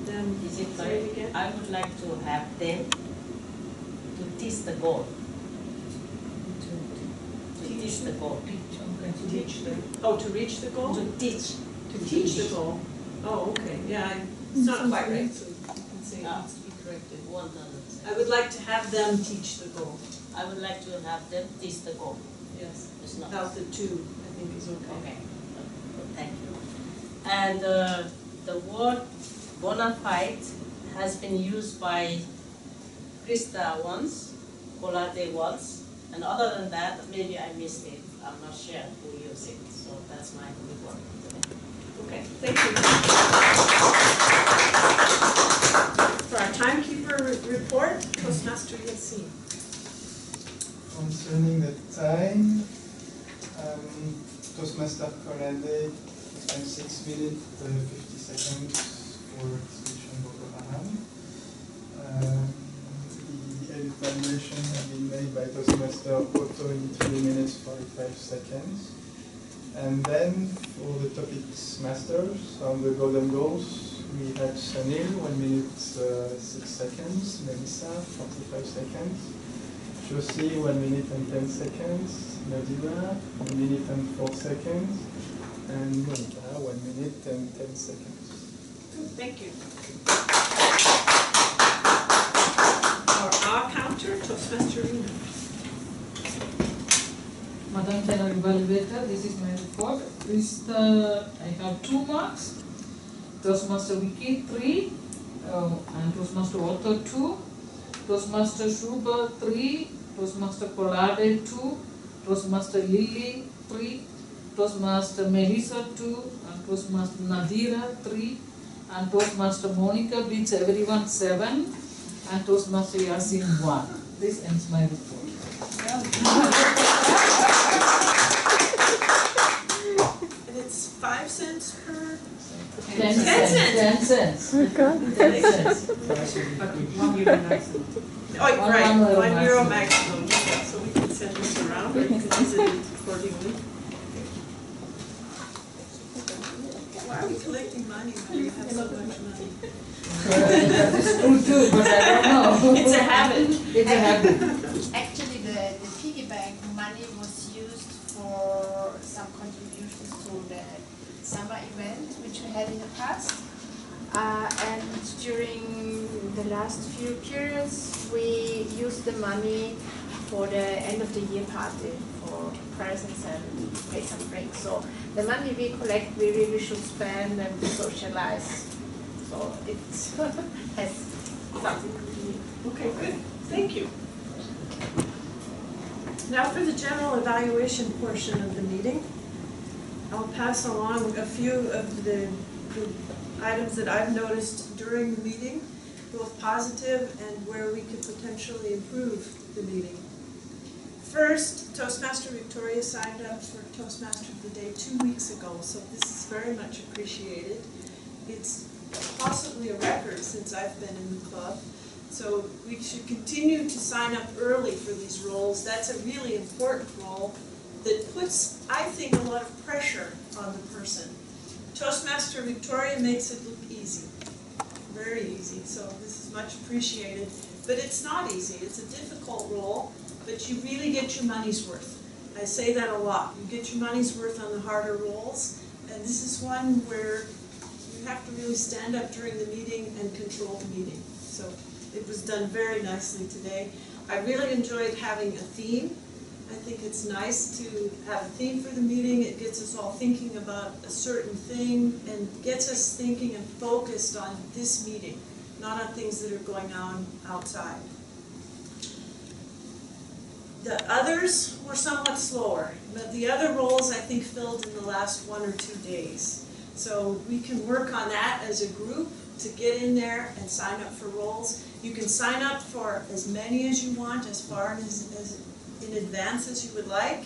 Then is it correct? I would like to have them to teach the goal. To teach the goal. To teach the, oh, to reach the goal? To teach. To teach the goal. Oh, okay. Yeah, it's not quite right. So it needs to be corrected. I would like to have them teach the goal. I would like to have them teach the goal. Yes. It's not. Without the two, I think is okay. Okay. Thank you. And the word bona fide has been used by Krista once, Colate once, and other than that, maybe I missed it. I'm not sure who used it. So that's my report today. Okay, thank you. For our timekeeper report, Toastmaster Yassin. concerning the time, Toastmaster Colade spent 6 minutes, 50 seconds for speech on Boko Haram. The evaluation has been made by Toastmaster Otto in 3 minutes, 45 seconds. And then for the topics masters on the golden goals, we had Sanil, 1 minute, 6 seconds, Melissa, 45 seconds, Josie, 1 minute and 10 seconds, Nadira, 1 minute and 4 seconds, and Monica, 1 minute and 10 seconds. Thank you. Our counter, Toastmaster Rina. Madam General Evaluator, this is my report. I have 2 marks. Toastmaster Vicky 3, and Toastmaster Otto 2, Toastmaster Schubert 3, Toastmaster Colade 2, Toastmaster Lily 3, Toastmaster Melissa 2, and Toastmaster Nadira 3, and Toastmaster Monica beats everyone 7, and Toastmaster Yasin 1. This ends my report. And it's 5 cents per? 10 cents. 10 cents. 10 cents. But €1 maximum. Oh, right, €1 €1 maximum. maximum, yeah, so we can send this around, or you can use it accordingly. Why are we collecting money when we have so much money? It's true too, but I don't know. It's a habit. It's a habit. Actually, the piggy bank money was used for some contributions to the summer event which we had in the past. And during the last few periods, we used the money for the end of the year party for presents and pay some drinks. So the money we collect, we really should spend and socialize. So it has something to do. Okay, good, thank you. Now for the general evaluation portion of the meeting. I'll pass along a few of the items that I've noticed during the meeting, both positive and where we could potentially improve the meeting. First, Toastmaster Victoria signed up for Toastmaster of the Day 2 weeks ago, so this is very much appreciated. It's possibly a record since I've been in the club, so we should continue to sign up early for these roles. That's a really important role that puts, I think, a lot of pressure on the person. Toastmaster Victoria makes it look easy, very easy, so this is much appreciated. But it's not easy, it's a difficult role, but you really get your money's worth. I say that a lot. You get your money's worth on the harder roles, and this is one where you have to really stand up during the meeting and control the meeting. So it was done very nicely today. I really enjoyed having a theme. I think it's nice to have a theme for the meeting. It gets us all thinking about a certain thing and gets us thinking and focused on this meeting, not on things that are going on outside. The others were somewhat slower, but the other roles I think filled in the last 1 or 2 days. So we can work on that as a group to get in there and sign up for roles. You can sign up for as many as you want, as far as in advance as you would like.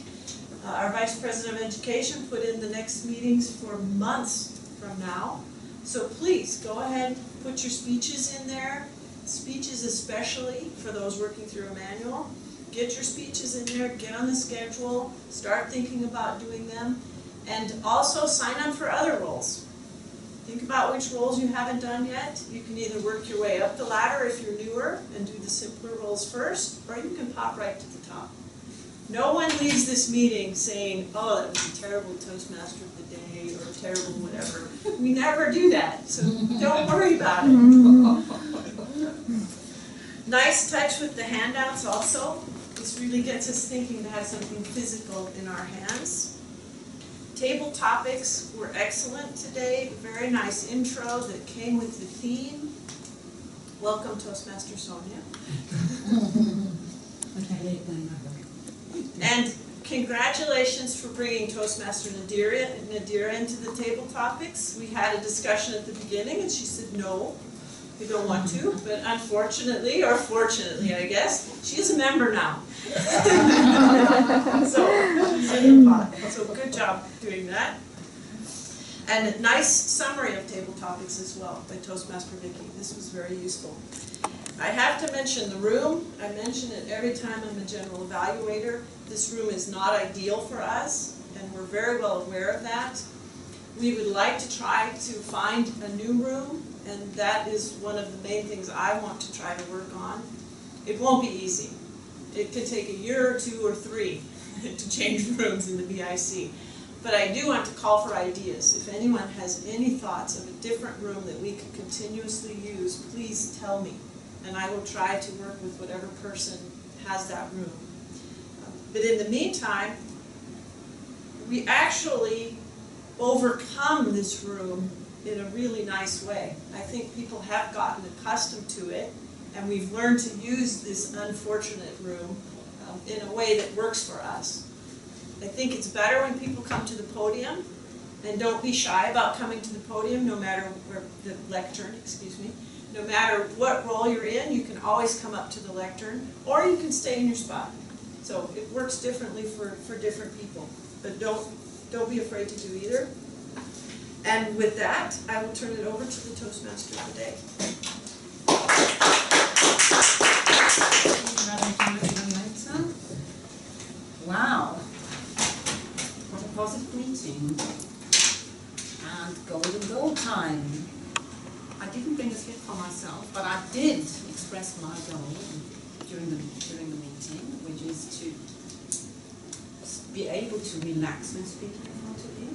Our Vice President of Education put in the next meetings for months from now. So please go ahead, put your speeches in there, speeches especially for those working through a manual. Get your speeches in there, get on the schedule, start thinking about doing them, and also sign up for other roles. Think about which roles you haven't done yet. You can either work your way up the ladder if you're newer and do the simpler roles first, or you can pop right to the top. No one leaves this meeting saying, oh, that was a terrible Toastmaster of the day, or terrible whatever. We never do that, so don't worry about it. Nice touch with the handouts also. This really gets us thinking to have something physical in our hands. Table topics were excellent today. Very nice intro that came with the theme. Welcome, Toastmaster Sonia. And congratulations for bringing Toastmaster Nadira into the table topics. We had a discussion at the beginning and she said no, we don't want to, but unfortunately, or fortunately I guess, she is a member now. So good job doing that. And a nice summary of table topics as well by Toastmaster Vicky. This was very useful. I have to mention the room. I mention it every time I'm a general evaluator. This room is not ideal for us, and we're very well aware of that. We would like to try to find a new room, and that is one of the main things I want to try to work on. It won't be easy. It could take a year or 2 or 3 to change rooms in the BIC. But I do want to call for ideas. If anyone has any thoughts of a different room that we could continuously use, please tell me. And I will try to work with whatever person has that room. But in the meantime, we actually overcome this room in a really nice way. I think people have gotten accustomed to it, and we've learned to use this unfortunate room in a way that works for us. I think it's better when people come to the podium, and don't be shy about coming to the podium, no matter where the lectern, excuse me. No matter what role you're in, you can always come up to the lectern, or you can stay in your spot. So it works differently for different people, but don't be afraid to do either. And with that, I will turn it over to the Toastmaster of the day. Wow, what a positive meeting. And golden goal time. I didn't bring a slip for myself, but I did express my goal during the meeting, which is to be able to relax when speaking in front of you.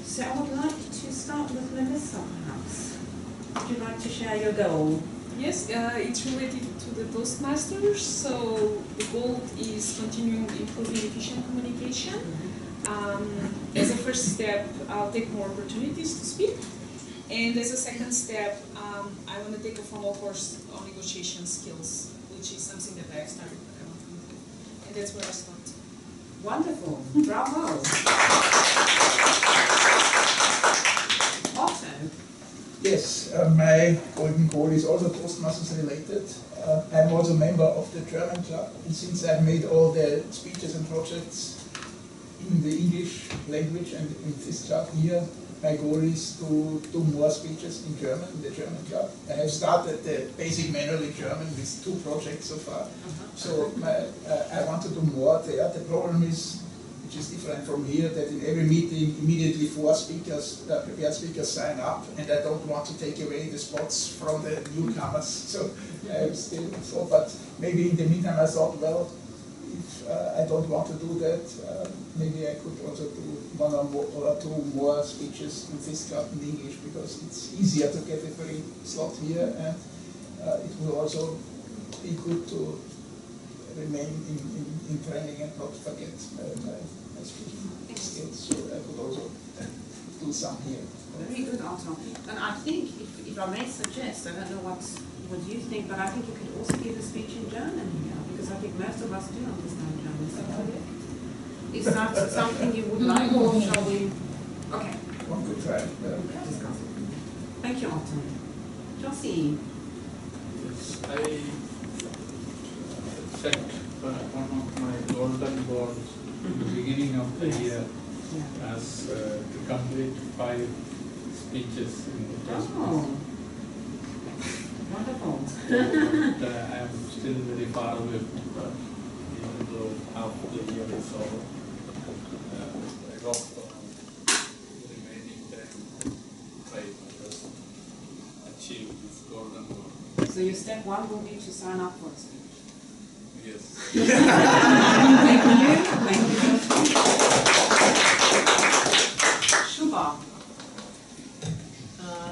So I would like to start with Melissa, perhaps. Would you like to share your goal? Yes, it's related to the Toastmasters. So the goal is continuing improving efficient communication. As a first step, I'll take more opportunities to speak. And as a second step, I want to take a formal course on negotiation skills, which is something that I've started. And that's where I start. Wonderful. Bravo. Otto. Yes, my golden goal is also Toastmasters related. I'm also a member of the German club, and since I've made all the speeches and projects in the English language and in this club here, my goal is to do more speeches in German, in the German club. I have started the basic manual in German with 2 projects so far. So I want to do more there. The problem is, which is different from here, that in every meeting immediately 4 speakers, prepared speakers sign up, and I don't want to take away the spots from the newcomers. So I still thought, but maybe in the meantime I thought, well, if I don't want to do that, maybe I could also do 1 or 2 more speeches in this club in English, because it's easier to get a free slot here, and it will also be good to remain in training and not forget my speaking skills. So I could also do some here. Very good, Otto. And I think, if I may suggest, I don't know what you think, but I think you could also give a speech in German here, because I think most of us do understand German. So is that something you would like, or shall we? Okay. One could try. Discuss it. Thank you, Otto. Josie. Yes, I set one of my golden goals at the beginning of the year as to complete 5 speeches in the Toastmasters. Wonderful. But I am still very far away from that, even though half the year is over. I hope the remaining time I just achieve this golden goal. So your step 1 will be to sign up for a speech. Yes. Thank you. Thank you. Shubha.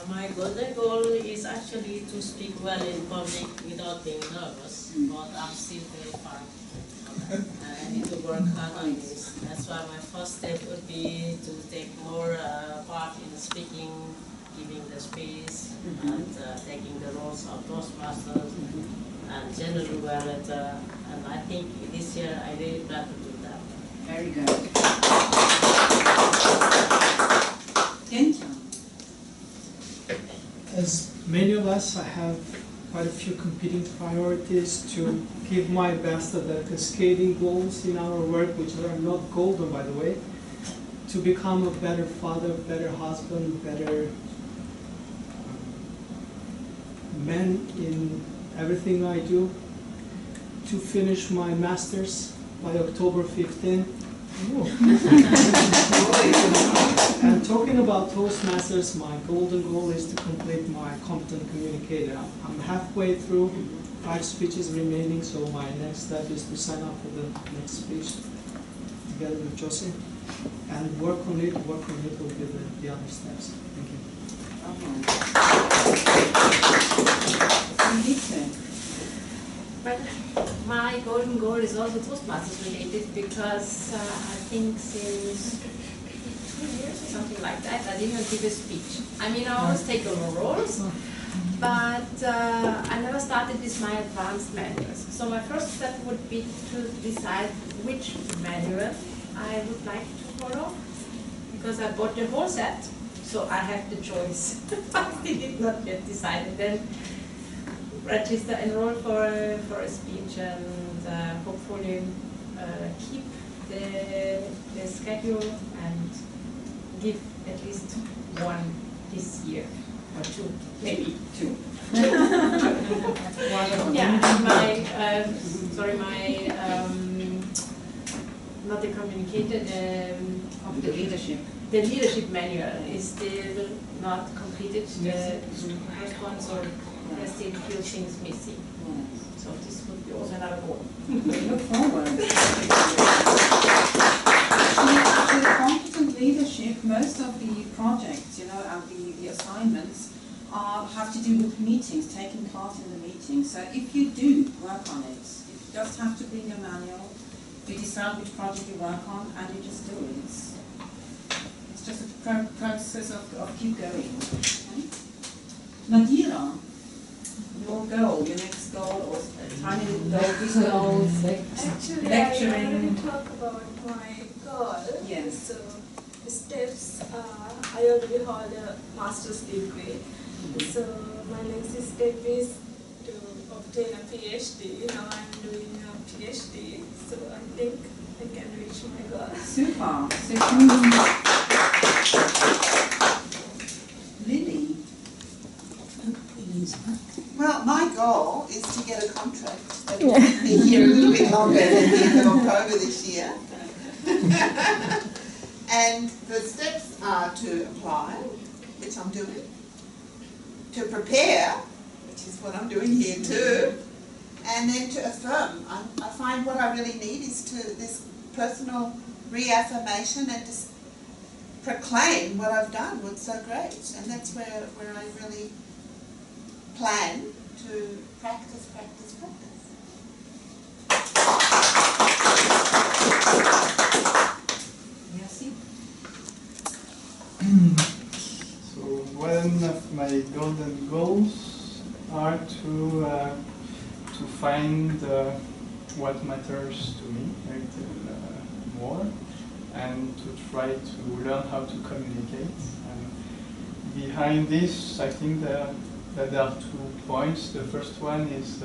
My golden goal is actually to speak well in public without being nervous, but I'm still very far. I need to work hard on this. That's why my first step would be to take more part in speaking, giving the space, and taking the roles of Toastmasters, and generally well at, and I think this year I really plan to do that. Very good. Kent? As many of us, I have quite a few competing priorities to give my best at the cascading goals in our work, which are not golden, by the way, to become a better father, better husband, better man in everything I do, to finish my master's by October 15th. And talking about Toastmasters, my golden goal is to complete my competent communicator. I'm halfway through, 5 speeches remaining, so my next step is to sign up for the next speech together with Josie. And work on it will be the other steps. Thank you. But my golden goal is also Toastmasters related because I think since 2 years or something like that, I didn't give a speech. I mean, I always take over roles, but I never started with my advanced manuals. So my first step would be to decide which manual I would like to follow, because I bought the whole set, so I have the choice. I did not yet decided. Then register, enroll for a speech, and hopefully keep the schedule and give at least one this year, or 2, maybe 2. Yeah, not the communicator, the leadership. The leadership manual is still not completed, the first one, so there's still a few things missing. So this would be also another goal. Look forward. Actually, competent leadership, most of the projects, you know, and the assignments have to do with meetings, taking part in the meetings. So if you do work on it, you just have to bring your manual, you decide which project you work on, and you just do it. It's just a process of keep going. Okay? Nadira, your goal, your next goal, or tiny little goal, these goals, Actually, lecturing. I wanted to talk about my goal. Yes. So, the steps, I already hold a master's degree. So, my next step is to obtain a PhD. Now I'm doing a PhD, so I think I can reach my goal. Super. Lily. Well, my goal is to get a contract that will keep me here a little bit longer than the end of October this year. And the steps are to apply, which I'm doing, to prepare, which is what I'm doing here too, and then to affirm. I find what I really need is this personal reaffirmation and to proclaim what I've done, what's so great. And that's where I really plan to practice. Merci. So one of my golden goals are to find what matters to me a little more, and to try to learn how to communicate. And behind this, I think that there are 2 points. The first one is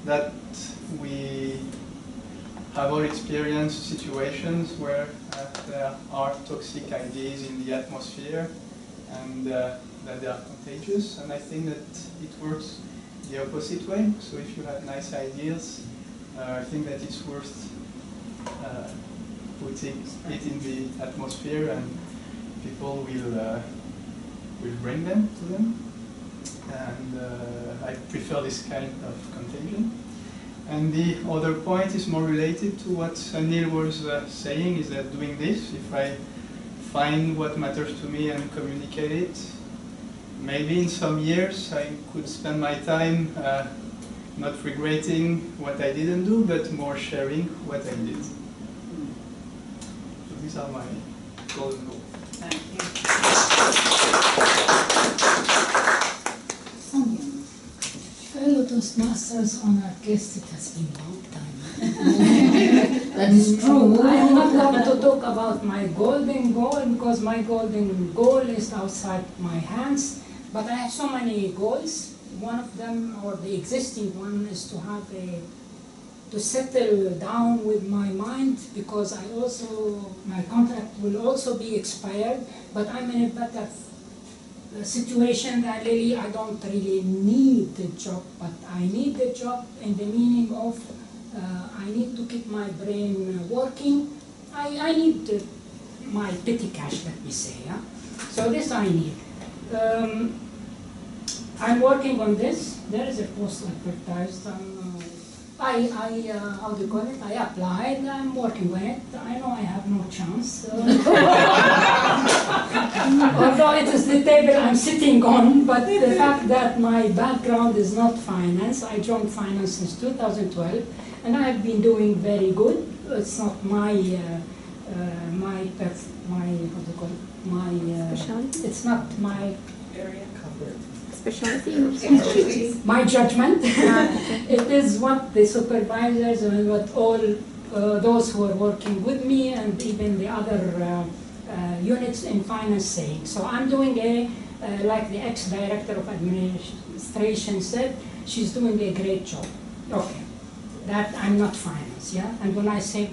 that we have all experienced situations where there are toxic ideas in the atmosphere, and that they are contagious. And I think that it works the opposite way. So if you have nice ideas, I think that it's worth putting it in the atmosphere, and people will bring them to them. And I prefer this kind of contagion. And the other point is more related to what Neil was saying, is that doing this, if I find what matters to me and communicate it, maybe in some years I could spend my time not regretting what I didn't do, but more sharing what I did. So these are my golden goals. Thank you. Fellow Toastmasters, honored guests, it has been a long time. That is true. I am not going to talk about my golden goal, because my golden goal is outside my hands. But I have so many goals one of them, or the existing one, is to have to settle down with my mind, because my contract will also be expired, but I'm in a better situation that really I don't really need the job, but I need the job in the meaning of I need to keep my brain working. I need my petty cash, let me say. Yeah? So this I need. I'm working on this. There is a post advertised. How do you call it? I applied. I'm working on it. I know I have no chance. Although it is the table I'm sitting on, but the fact that my background is not finance. I joined finance since 2012, and I have been doing very good. It's not it's not my area covered. Specialty? My judgment. It is what the supervisors and what all those who are working with me and even the other units in finance saying. So I'm doing like the ex-director of administration said, she's doing a great job. Okay, that I'm not finance, yeah? And when I say,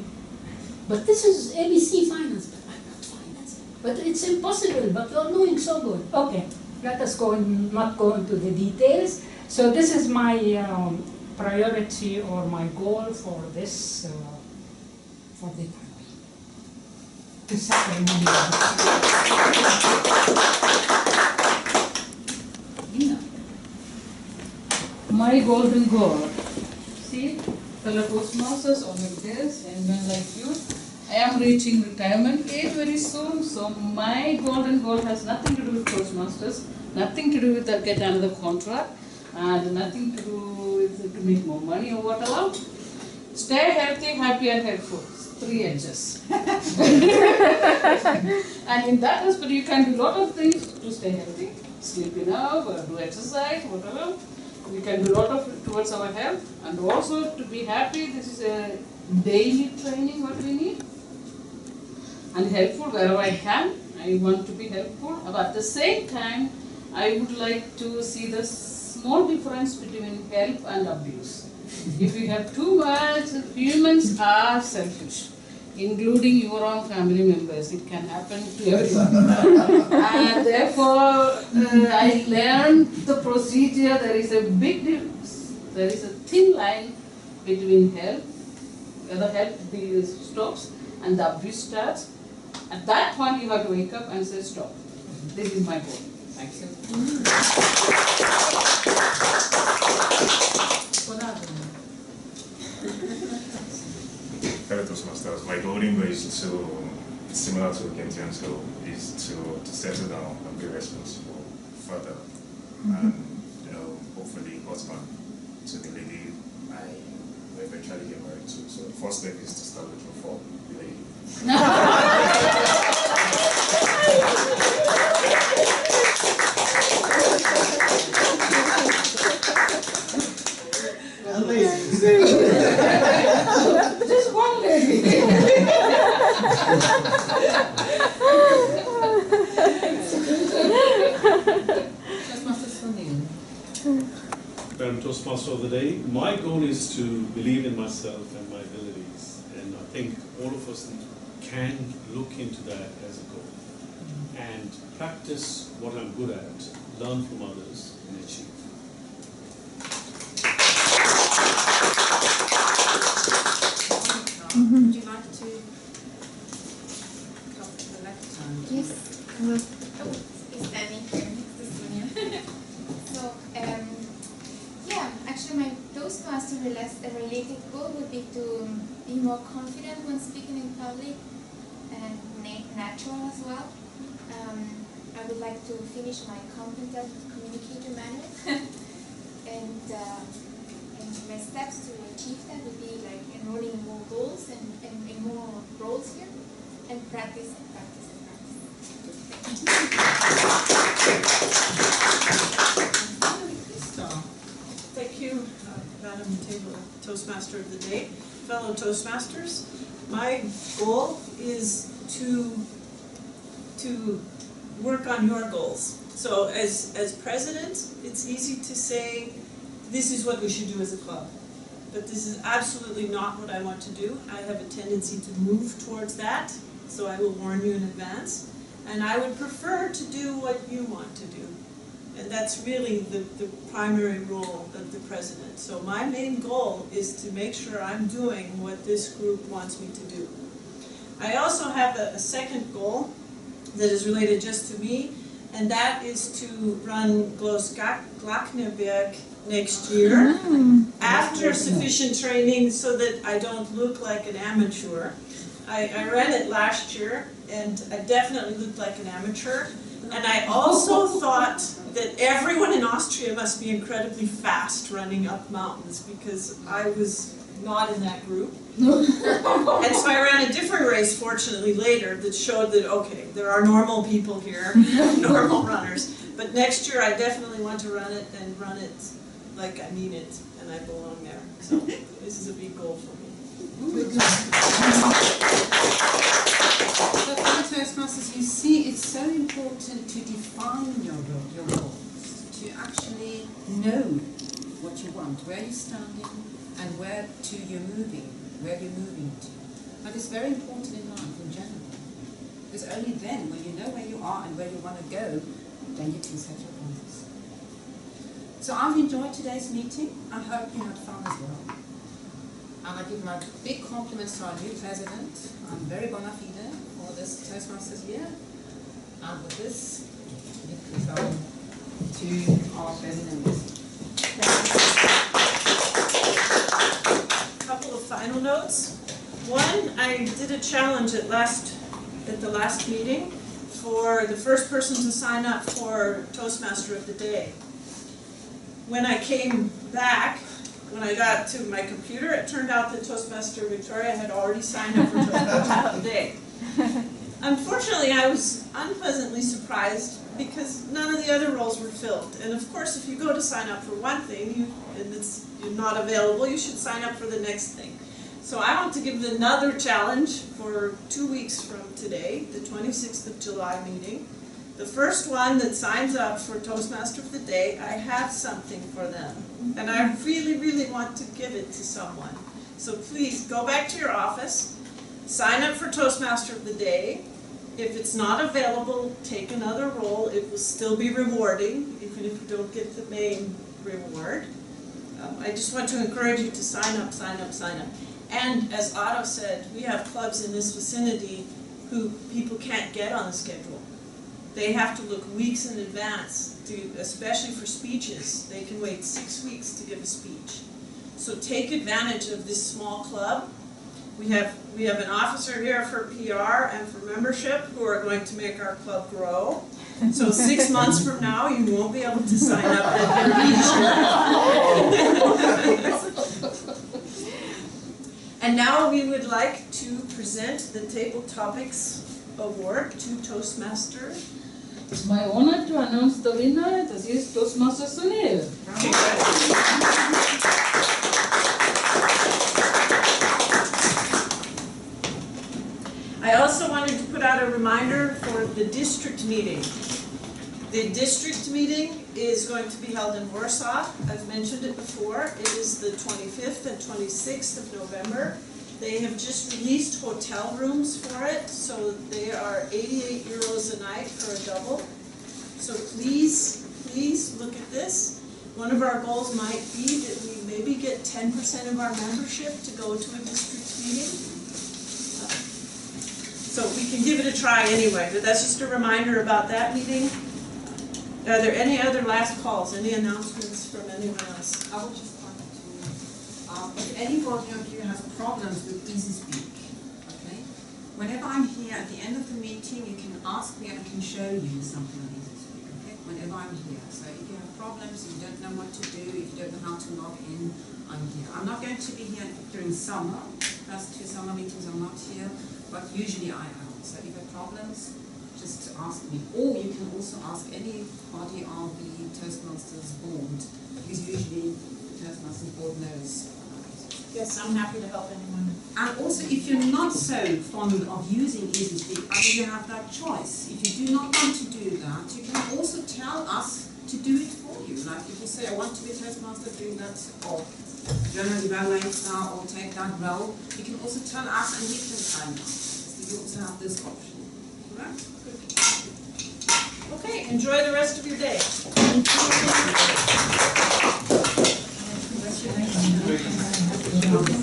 but this is ABC finance, but I'm not finance. But it's impossible, but you're doing so good. Okay. Let us not go into the details. So this is my priority or my goal for this, for the time. To settle My golden goal. See, fellow Toastmasters, all of this, and men like you. I am reaching retirement age very soon, so my golden goal has nothing to do with Toastmasters, nothing to do with get another contract, and nothing to do with to make more money or whatever. Stay healthy, happy, and helpful. 3 H's. And in that respect, you can do a lot of things to stay healthy, sleep enough, or do exercise, whatever. We can do a lot of towards our health, and also to be happy. This is a daily training what we need. And helpful wherever I can. I want to be helpful, but at the same time, I would like to see the small difference between help and abuse. If we have too much, humans are selfish, including your own family members. It can happen to everyone. And therefore, I learned the procedure. There is a big difference. There is a thin line between help, where the help stops and the abuse starts. At that point, you have to wake up and say, stop. This is my goal. Thank you. Fellow Toastmasters, my golden goal is similar to Vic Tm's goal, is to settle down and be responsible further. And hopefully husband to the lady I will eventually get married to. So the first step is to start looking for the lady. Just one lady. Toastmaster of the day. My goal is to believe in myself and my abilities, and I think all of us can look into that as a goal and practice what I'm good at, learn from others, and achieve. Would you like to come to the left hand? Yes. Is standing here next to Sonia. So, yeah, actually my Toastmaster related goal would be to be more confident when speaking in public and natural as well. I would like to finish my competent communicator manual and my steps to achieve that would be like enrolling in more goals and more roles here and practice and practice and practice. Thank you, Madam Toastmaster of the Day. Fellow Toastmasters, my goal is to work on your goals. So as president, it's easy to say, this is what we should do as a club. But this is absolutely not what I want to do. I have a tendency to move towards that, so I will warn you in advance. And I would prefer to do what you want to do. And that's really the primary role of the president. So my main goal is to make sure I'm doing what this group wants me to do. I also have a second goal that is related just to me, and that is to run Glocknerberg next year after sufficient training so that I don't look like an amateur. I ran it last year and I definitely looked like an amateur, and I also thought that everyone in Austria must be incredibly fast running up mountains because I was not in that group. And so I ran a different race, fortunately, later that showed that, okay, there are normal people here, normal runners. But next year I definitely want to run it and run it like I mean it and I belong there. So this is a big goal for me. So for the Toastmasters, you see it's so important to define your goals, to actually know what you want, where you're standing and where you're moving to. But it's very important in life in general. Because only then, when you know where you are and where you want to go, then you can set your goals. So I've enjoyed today's meeting. I hope you had fun as well. And I give my big compliments to our new president. I'm very bona fide for this Toastmasters year. And with this, it goes on to our president. Couple of final notes. One, I did a challenge at the last meeting for the first person to sign up for Toastmaster of the Day. When I came back, when I got to my computer, it turned out that Toastmaster Victoria had already signed up for Toastmaster of the Day. Unfortunately, I was unpleasantly surprised because none of the other roles were filled. And of course, if you go to sign up for one thing and you're not available, you should sign up for the next thing. So I want to give another challenge for 2 weeks from today, the 26th of July meeting. The first one that signs up for Toastmaster of the Day, I have something for them. And I really, really want to give it to someone. So please go back to your office, sign up for Toastmaster of the Day. If it's not available, take another role. It will still be rewarding, even if you don't get the main reward. I just want to encourage you to sign up, sign up, sign up. And as Otto said, we have clubs in this vicinity who people can't get on the schedule. They have to look weeks in advance, especially for speeches. They can wait 6 weeks to give a speech. So take advantage of this small club. We have an officer here for PR and for membership who are going to make our club grow. So 6 months from now, you won't be able to sign up at your leisure. And now we would like to present the Table Topics Award to Toastmaster. It's my honor to announce the winner. This is Toastmaster Sunil. I also wanted to put out a reminder for the district meeting. The district meeting is going to be held in Warsaw. I've mentioned it before. It is the 25th and 26th of November. They have just released hotel rooms for it, so they are 88 euros a night for a double. So please, please look at this. One of our goals might be that we maybe get 10% of our membership to go to a district meeting. So we can give it a try anyway, but that's just a reminder about that meeting. Are there any other last calls, any announcements from anyone else? I would just like to if anybody of you has problems with EasySpeak, okay, whenever I'm here at the end of the meeting, you can ask me and I can show you something on EasySpeak, okay, whenever I'm here. So if you have problems, if you don't know what to do, if you don't know how to log in, I'm here. I'm not going to be here during summer. Last 2 summer meetings I'm not here, but usually I am. So if you have problems, just ask me. Or you can also ask anybody on the Toastmasters board, because usually the Toastmasters board knows. Yes, I'm happy to help anyone. And also also, if you're not so fond of using EasySpeak, I mean, you have that choice. If you do not want to do that, you can also tell us to do it for you. Like if you say, I want to be Toastmaster, do that, or journal evaluator, or take that role, you can also tell us and we can sign up. So you also have this option. Right? Good. Okay, enjoy the rest of your day. Thank you.